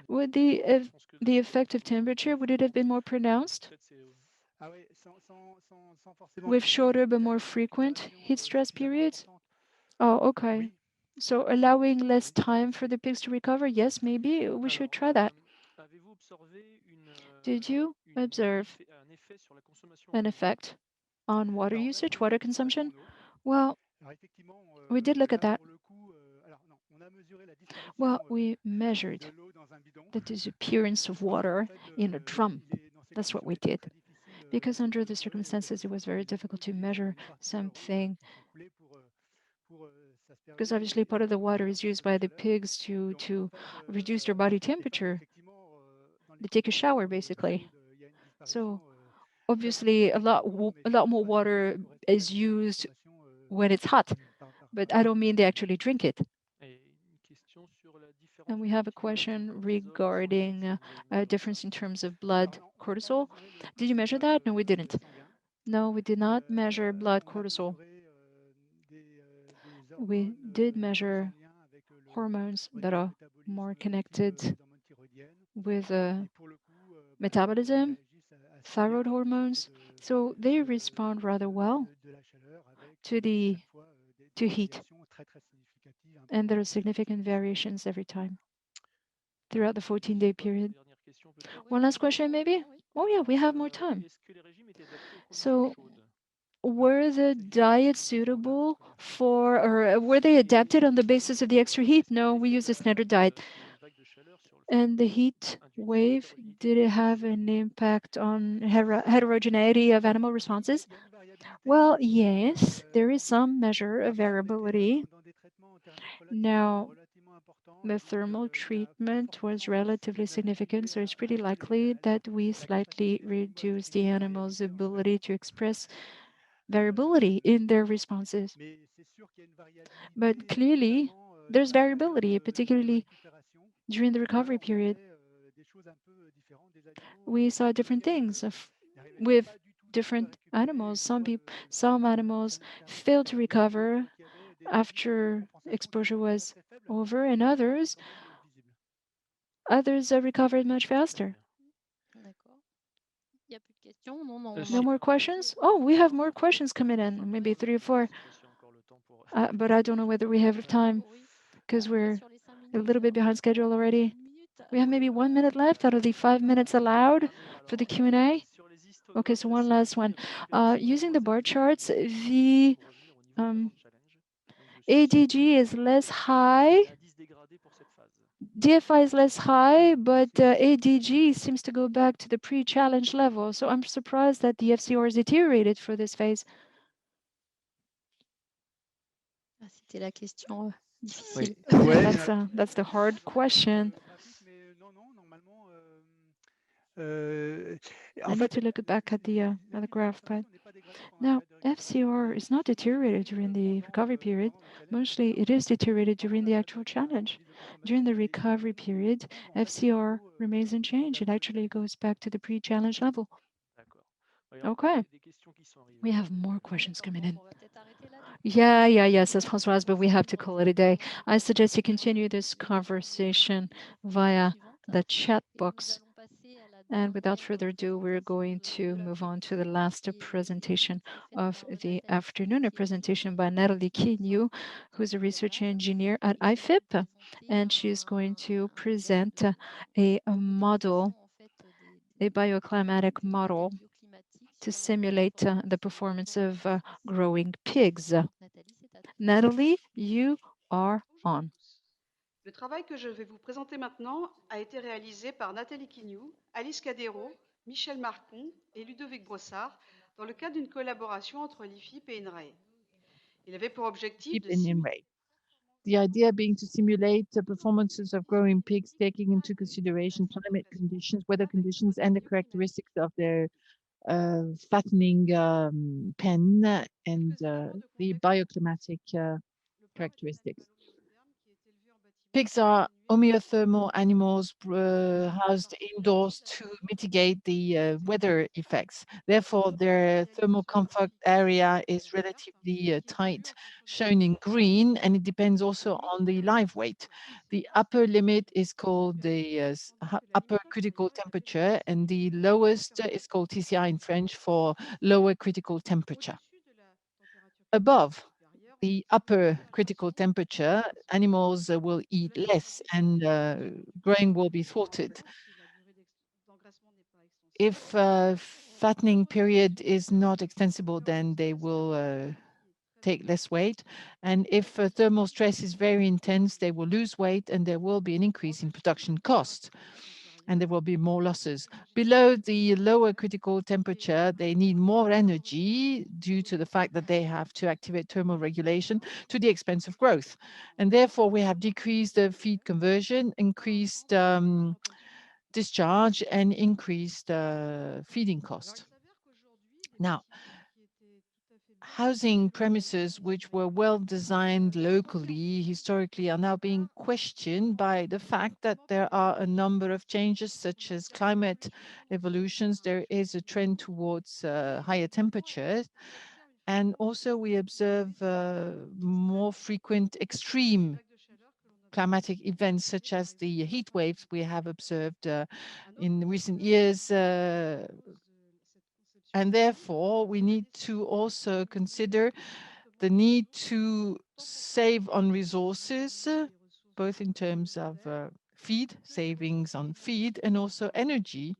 Would the effect of temperature, would it have been more pronounced with shorter but more frequent heat stress periods? Oh, okay. So allowing less time for the pigs to recover? Yes, maybe we should try that. Did you observe an effect on water usage, water consumption? Well, We did look at that. Well, we measured the disappearance of water in a drum. That's what we did. Because under the circumstances, it was very difficult to measure something. Because obviously part of the water is used by the pigs to reduce their body temperature. They take a shower, basically. So obviously a lot more water is used when it's hot, but I don't mean they actually drink it. And we have a question regarding a difference in terms of blood cortisol. Did you measure that? No, we didn't. No, we did not measure blood cortisol. We did measure hormones that are more connected with metabolism, thyroid hormones. So they respond rather well to heat. And there are significant variations every time throughout the 14-day period. One last question, maybe? Oh, yeah, we have more time. So, were the diets suitable for, or were they adapted on the basis of the extra heat? No, we use a standard diet. And the heat wave, did it have an impact on heterogeneity of animal responses? Well, yes, there is some measure of variability. Now, the thermal treatment was relatively significant, so it's pretty likely that we slightly reduced the animal's ability to express variability in their responses. But clearly, there's variability, particularly during the recovery period. We saw different things with different animals. Some animals failed to recover after exposure was over, and others recovered much faster. No more questions? Oh, we have more questions coming in, maybe 3 or 4. But I don't know whether we have time because we're a little bit behind schedule already. We have maybe 1 minute left out of the 5 minutes allowed for the Q&A. Okay, so one last one. Using the bar charts, the ADG is less high. DFI is less high, but ADG seems to go back to the pre-challenge level. So I'm surprised that the FCR is deteriorated for this phase. C'était la question difficile. That's the hard question. I need to look back at the graph, but now FCR is not deteriorated during the recovery period. Mostly it is deteriorated during the actual challenge. During the recovery period, FCR remains unchanged. It actually goes back to the pre-challenge level. Okay. We have more questions coming in. Yeah, says Françoise, but we have to call it a day. I suggest you continue this conversation via the chat box. And without further ado, we're going to move on to the last presentation of the afternoon, a presentation by Nathalie Quiniou, who's a research engineer at Ifip, and she's going to present a model, a bioclimatic model to simulate the performance of growing pigs. Nathalie, you are on. Le travail que je vais vous présenter maintenant a été réalisé par Nathalie Quiniou, Alice Cadero, Michel Marcon et Ludovic Brossard dans le cadre d'une collaboration entre l'Ifip et INRAE. Il avait pour objectif de simuler the idea being to simulate the performances of growing pigs, taking into consideration climate conditions, weather conditions, and the characteristics of their fattening pen and the bioclimatic characteristics. Pigs are homeothermal animals housed indoors to mitigate the weather effects. Therefore, their thermal comfort area is relatively tight, shown in green, and it depends also on the live weight. The upper limit is called the upper critical temperature, and the lowest is called TCI in French for lower critical temperature. Above the upper critical temperature, animals will eat less and growing will be thwarted. If fattening period is not extensible, then they will take less weight. And if thermal stress is very intense, they will lose weight and there will be an increase in production cost and there will be more losses. Below the lower critical temperature, they need more energy due to the fact that they have to activate thermal regulation to the expense of growth. And therefore, we have decreased the feed conversion, increased discharge, and increased feeding cost. Now, housing premises which were well designed locally historically are now being questioned by the fact that there are a number of changes such as climate evolutions. There is a trend towards higher temperatures. And also we observe more frequent extreme climatic events such as the heat waves we have observed in recent years. And therefore, we need to also consider the need to save on resources, both in terms of feed, savings on feed, and also energy.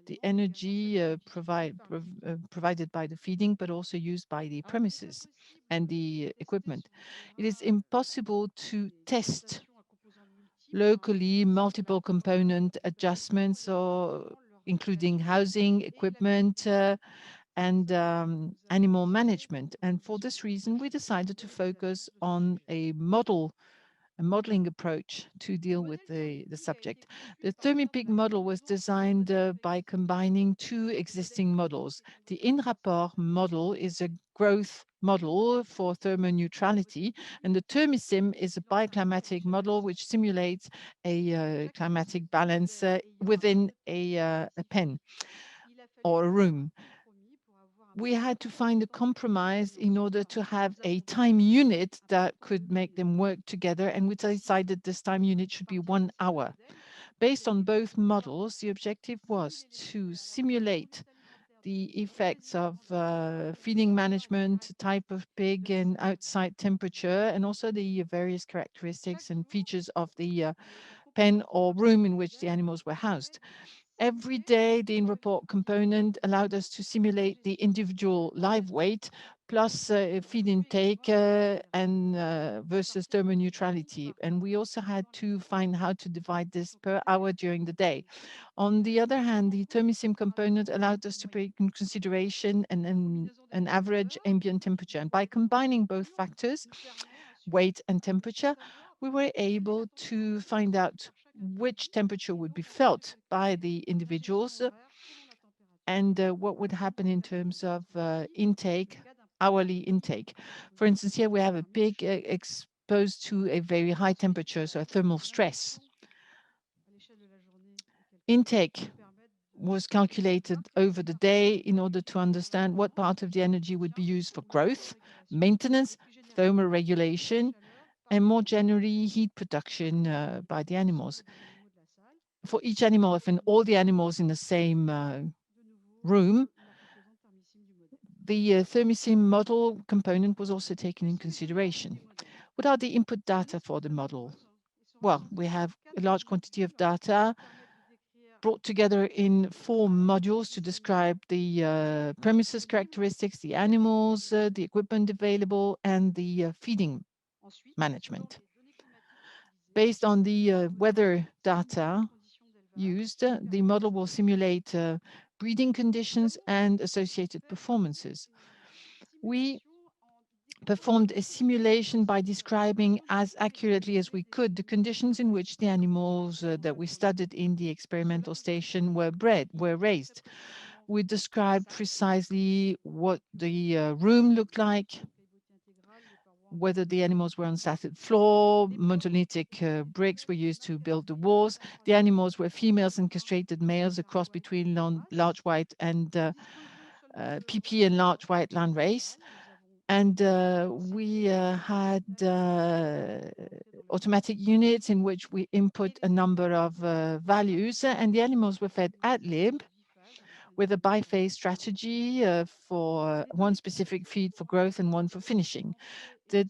The energy provided by the feeding, but also used by the premises and the equipment. It is impossible to test locally multiple component adjustments, or including housing, equipment, and animal management. And for this reason, we decided to focus on a modeling approach to deal with the subject. The ThermiPig model was designed by combining two existing models. The in-rapport model is a growth model for thermoneutrality, and the ThermiSim is a bioclimatic model which simulates a climatic balance within a pen or a room. We had to find a compromise in order to have a time unit that could make them work together, and we decided this time unit should be 1 hour. Based on both models, the objective was to simulate the effects of feeding management, type of pig, and outside temperature, and also the various characteristics and features of the pen or room in which the animals were housed. Every day, the in-report component allowed us to simulate the individual live weight plus feed intake and versus thermoneutrality. And we also had to find how to divide this per hour during the day. On the other hand, the ThermiSim component allowed us to take in consideration an average ambient temperature. And by combining both factors, weight and temperature, we were able to find out which temperature would be felt by the individuals and what would happen in terms of intake, hourly intake. For instance, here we have a pig exposed to a very high temperature, so a thermal stress. Intake was calculated over the day in order to understand what part of the energy would be used for growth, maintenance, thermoregulation, and more generally, heat production by the animals. For each animal, if all the animals in the same room, the ThermiSim model component was also taken in consideration. What are the input data for the model? Well, we have a large quantity of data brought together in 4 modules to describe the premises characteristics, the animals, the equipment available, and the feeding management. Based on the weather data used, the model will simulate breeding conditions and associated performances. We performed a simulation by describing as accurately as we could the conditions in which the animals that we studied in the experimental station were raised. We described precisely what the room looked like, whether the animals were on slatted floor, monolithic bricks were used to build the walls. The animals were females and castrated males, a cross between large white and PP and large white landrace. And we had automatic units in which we input a number of values, and the animals were fed ad lib with a biphase strategy for one specific feed for growth and one for finishing. The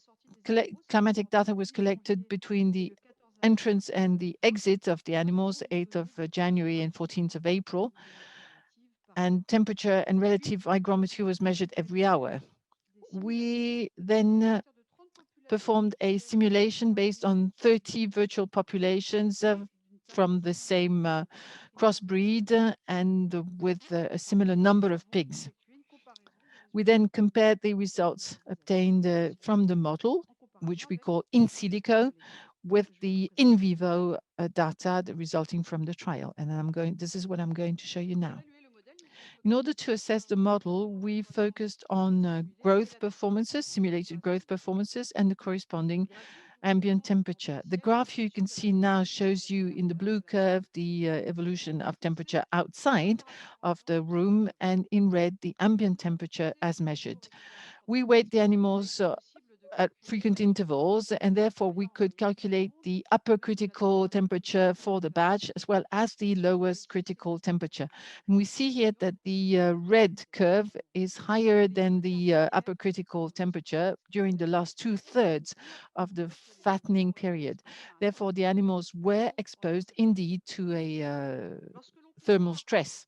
climatic data was collected between the entrance and the exit of the animals, 8th of January and 14th of April. And temperature and relative hygrometry was measured every hour. We then performed a simulation based on 30 virtual populations from the same crossbreed and with a similar number of pigs. We then compared the results obtained from the model, which we call in silico, with the in vivo data resulting from the trial. And this is what I'm going to show you now. In order to assess the model, we focused on growth performances, simulated growth performances, and the corresponding ambient temperature. The graph you can see now shows you in the blue curve the evolution of temperature outside of the room, and in red the ambient temperature as measured. We weighed the animals at frequent intervals, and therefore we could calculate the upper critical temperature for the batch as well as the lowest critical temperature. And we see here that the red curve is higher than the upper critical temperature during the last 2/3 of the fattening period. Therefore, the animals were exposed indeed to a thermal stress.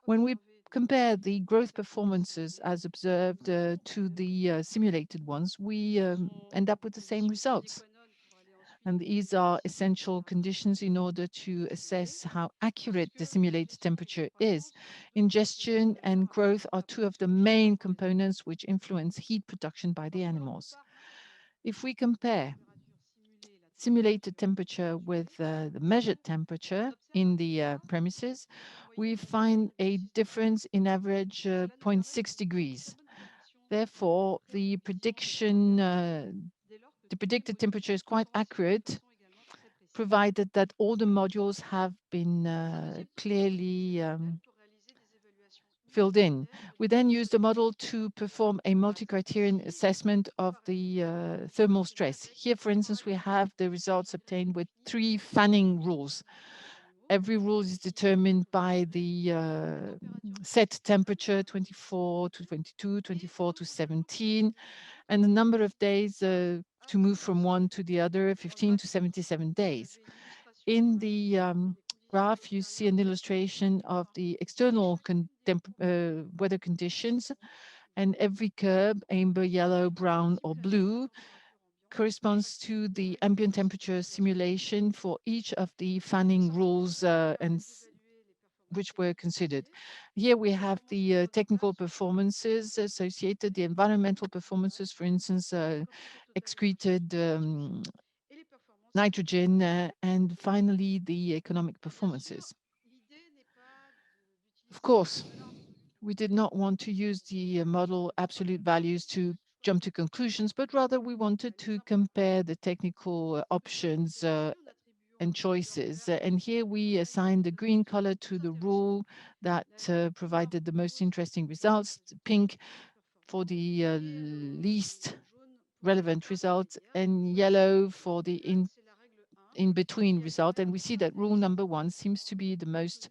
When we compare the growth performances as observed to the simulated ones, we end up with the same results. And these are essential conditions in order to assess how accurate the simulated temperature is. Ingestion and growth are two of the main components which influence heat production by the animals. If we compare simulated temperature with the measured temperature in the premises, we find a difference in average 0.6 degrees. Therefore, the predicted temperature is quite accurate, provided that all the modules have been clearly filled in. We then use the model to perform a multi-criterion assessment of the thermal stress. Here, for instance, we have the results obtained with 3 fanning rules. Every rule is determined by the set temperature, 24 to 22, 24 to 17, and the number of days to move from one to the other, 15 to 77 days. In the graph, you see an illustration of the external weather conditions, and every curve, amber, yellow, brown, or blue, corresponds to the ambient temperature simulation for each of the fanning rules which were considered. Here we have the technical performances associated, the environmental performances, for instance, excreted nitrogen, and finally the economic performances. Of course, we did not want to use the model absolute values to jump to conclusions, but rather we wanted to compare the technical options and choices. And here we assigned the green color to the rule that provided the most interesting results, pink for the least relevant results, and yellow for the in-between result. And we see that rule number 1 seems to be the most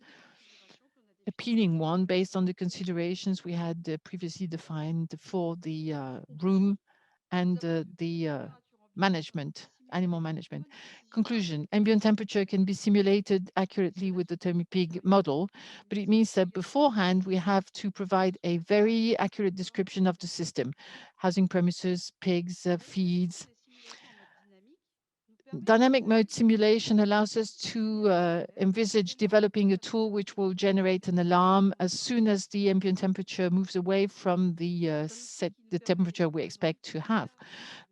appealing one based on the considerations we had previously defined for the room and the management, animal management. Conclusion: ambient temperature can be simulated accurately with the ThermiPig model, but it means that beforehand we have to provide a very accurate description of the system, housing premises, pigs, feeds. Dynamic mode simulation allows us to envisage developing a tool which will generate an alarm as soon as the ambient temperature moves away from the temperature we expect to have.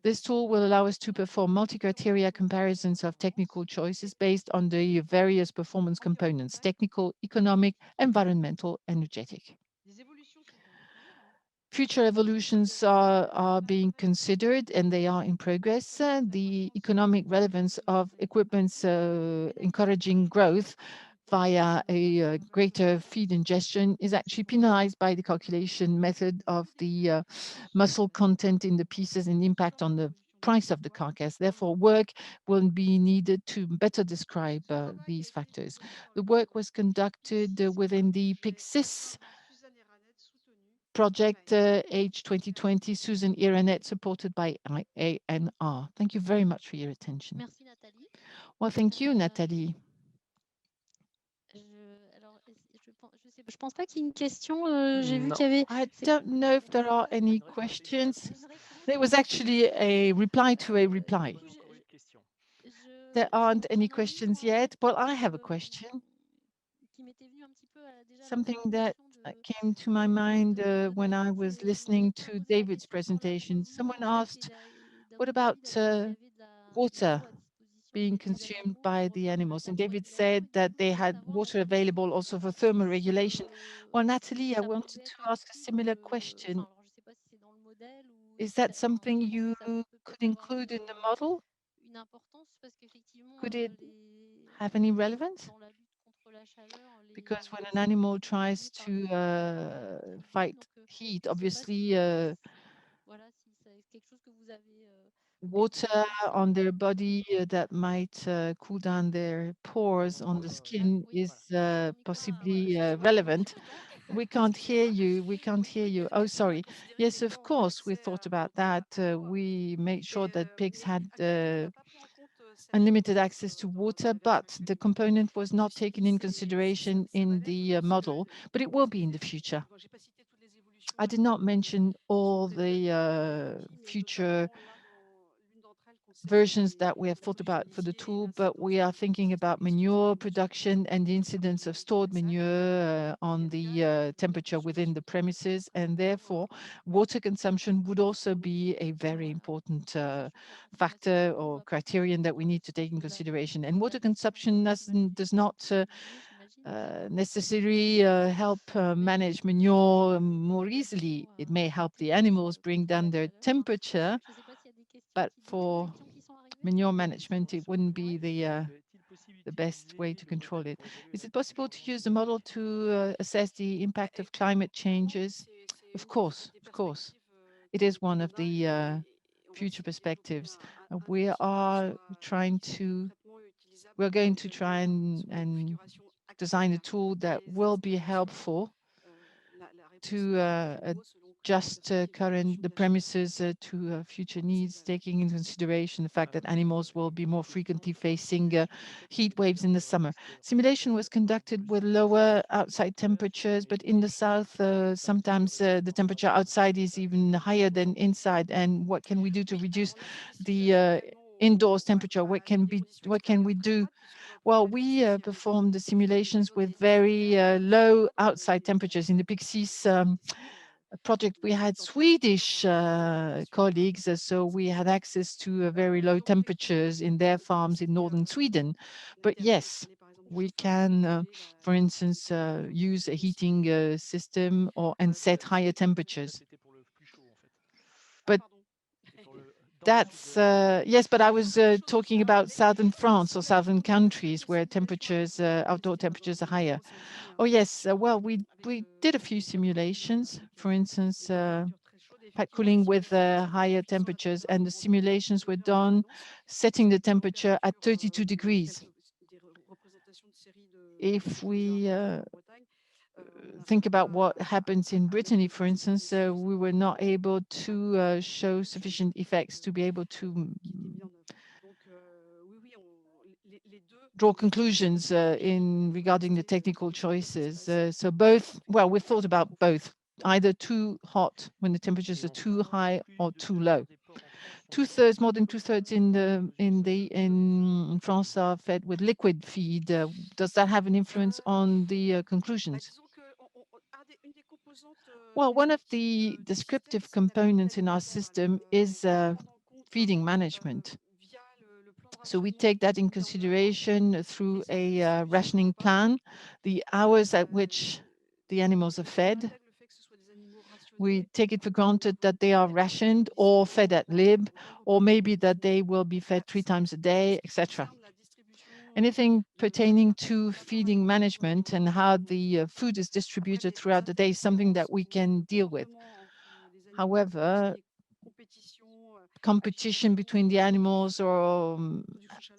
This tool will allow us to perform multi-criteria comparisons of technical choices based on the various performance components: technical, economic, environmental, energetic. Future evolutions are being considered, and they are in progress. The economic relevance of equipments encouraging growth via a greater feed ingestion is actually penalized by the calculation method of the muscle content in the pieces and impact on the price of the carcass. Therefore, work will be needed to better describe these factors. The work was conducted within the PIG-6 project Age 2020, Susan Iranet, supported by ANR. Thank you very much for your attention. Merci, Nathalie. Well, thank you, Nathalie. Alors, je Je pense pas qu'il y ait une question. J'ai vu Non. qu'il y avait. I don't know if there are any questions. There was actually a reply to a reply. Pas encore eu de questions. There aren't any questions yet. Well, I have a question. Something that came to my mind when I was listening to David's presentation. Someone asked, what about water being consumed by the animals? And David said that they had water available also for thermoregulation. Well, Nathalie, I wanted to ask a similar question. Is that something you could include in the model? Could it have any relevance? Because when an animal tries to fight heat, obviously water on their body that might cool down their pores on the skin is possibly relevant. We can't hear you. We can't hear you. Oh, sorry. Yes, of course, we thought about that. We made sure that pigs had unlimited access to water, but the component was not taken in consideration in the model, but it will be in the future. I did not mention all the future versions that we have thought about for the tool, but we are thinking about manure production and the incidence of stored manure on the temperature within the premises, and therefore water consumption would also be a very important factor or criterion that we need to take in consideration. And water consumption does not necessarily help manage manure more easily. It may help the animals bring down their temperature, but for manure management, it wouldn't be the best way to control it. Is it possible to use the model to assess the impact of climate changes? Of course, of course. It is one of the future perspectives. We are trying to, we're going to try and design a tool that will be helpful to adjust the premises to future needs, taking into consideration the fact that animals will be more frequently facing heat waves in the summer. Simulation was conducted with lower outside temperatures, but in the south, sometimes the temperature outside is even higher than inside. And what can we do to reduce the indoors temperature? What can we do? Well, we performed the simulations with very low outside temperatures. In the Pixies project, we had Swedish colleagues, so we had access to very low temperatures in their farms in northern Sweden. But yes, we can, for instance, use a heating system and set higher temperatures. But that's yes, but I was talking about southern France or southern countries where temperatures, outdoor temperatures are higher. Oh yes, well, we did a few simulations, for instance, pack cooling with higher temperatures, and the simulations were done setting the temperature at 32 degrees. If we think about what happens in Brittany, for instance, we were not able to show sufficient effects to be able to draw conclusions in regarding the technical choices. So both, well, we thought about both, either too hot when the temperatures are too high or too low. Two-thirds, more than two-thirds in France are fed with liquid feed. Does that have an influence on the conclusions? Well, one of the descriptive components in our system is feeding management. So we take that in consideration through a rationing plan, the hours at which the animals are fed. We take it for granted that they are rationed or fed at lib, or maybe that they will be fed 3 times a day, etc. Anything pertaining to feeding management and how the food is distributed throughout the day is something that we can deal with. However, competition between the animals or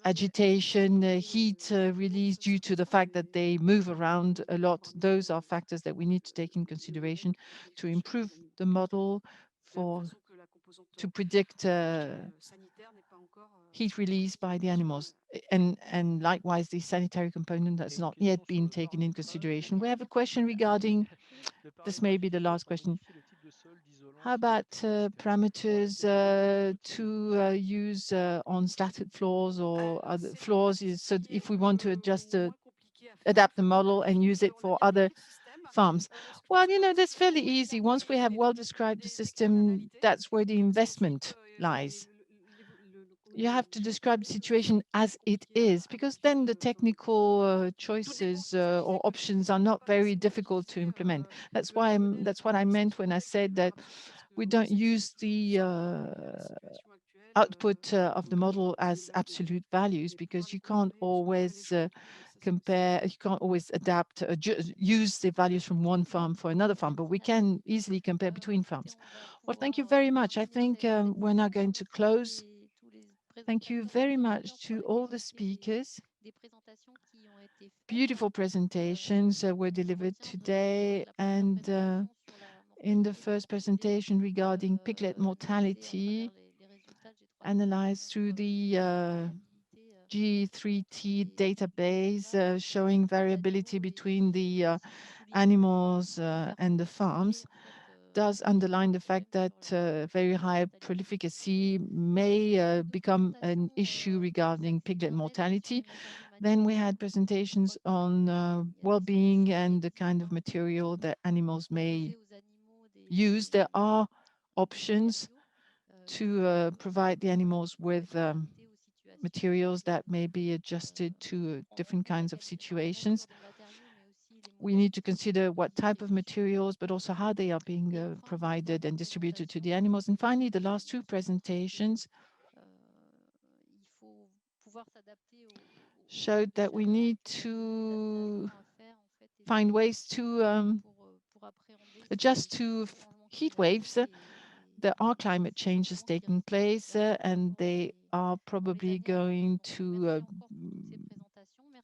agitation, heat release due to the fact that they move around a lot, those are factors that we need to take in consideration to improve the model to predict heat release by the animals. And likewise, the sanitary component has not yet been taken in consideration. We have a question regarding, this may be the last question. How about parameters to use on slatted floors or other floors? So if we want to adapt the model and use it for other farms. Well, that's fairly easy. Once we have well described the system, that's where the investment lies. You have to describe the situation as it is, because then the technical choices or options are not very difficult to implement. That's what I meant when I said that we don't use the output of the model as absolute values, because you can't always compare, you can't always adapt, use the values from one farm for another farm, but we can easily compare between farms. Well, thank you very much. I think we're now going to close. Thank you very much to all the speakers. Beautiful presentations were delivered today, and in the first presentation regarding piglet mortality, analyzed through the G3T database, showing variability between the animals and the farms, does underline the fact that very high prolificacy may become an issue regarding piglet mortality. Then we had presentations on well-being and the kind of material that animals may use. There are options to provide the animals with materials that may be adjusted to different kinds of situations. We need to consider what type of materials, but also how they are being provided and distributed to the animals. And finally, the last two presentations showed that we need to find ways to adjust to heat waves. There are climate changes taking place, and they are probably going to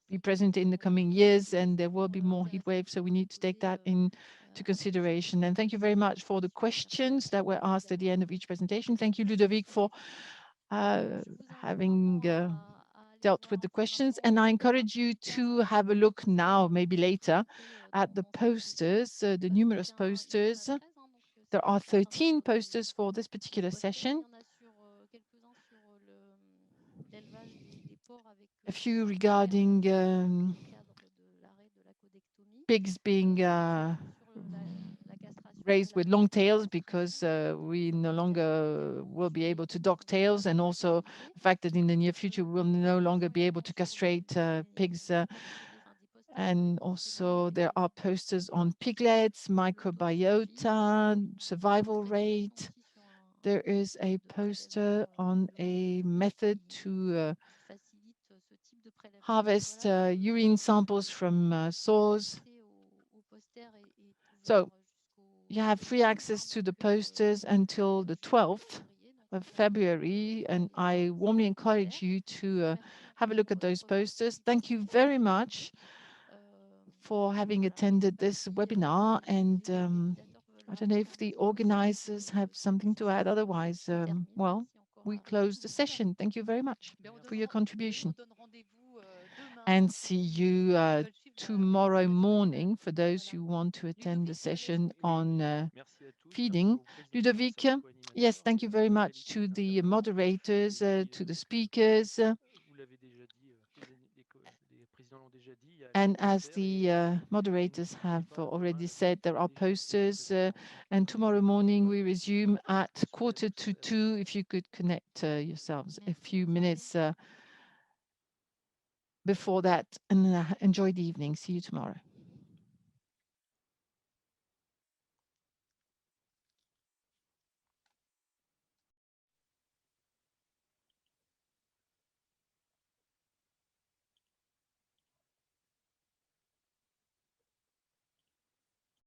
be present in the coming years, and there will be more heat waves, so we need to take that into consideration. And thank you very much for the questions that were asked at the end of each presentation. Thank you, Ludovic, for having dealt with the questions. And I encourage you to have a look now, maybe later, at the posters, the numerous posters. There are 13 posters for this particular session. A few regarding pigs being raised with long tails, because we no longer will be able to dock tails, and also the fact that in the near future we will no longer be able to castrate pigs. And also there are posters on piglets, microbiota, survival rate. There is a poster on a method to harvest urine samples from sows. So you have free access to the posters until the 12th of February, and I warmly encourage you to have a look at those posters. Thank you very much for having attended this webinar, and I don't know if the organizers have something to add. Otherwise, well, we close the session. Thank you very much for your contribution. And see you tomorrow morning for those who want to attend the session on feeding. Ludovic, yes, thank you very much to the moderators, to the speakers. And as the moderators have already said, there are posters, and tomorrow morning we resume at 1:45. If you could connect yourselves a few minutes before that, and enjoy the evening. See you tomorrow.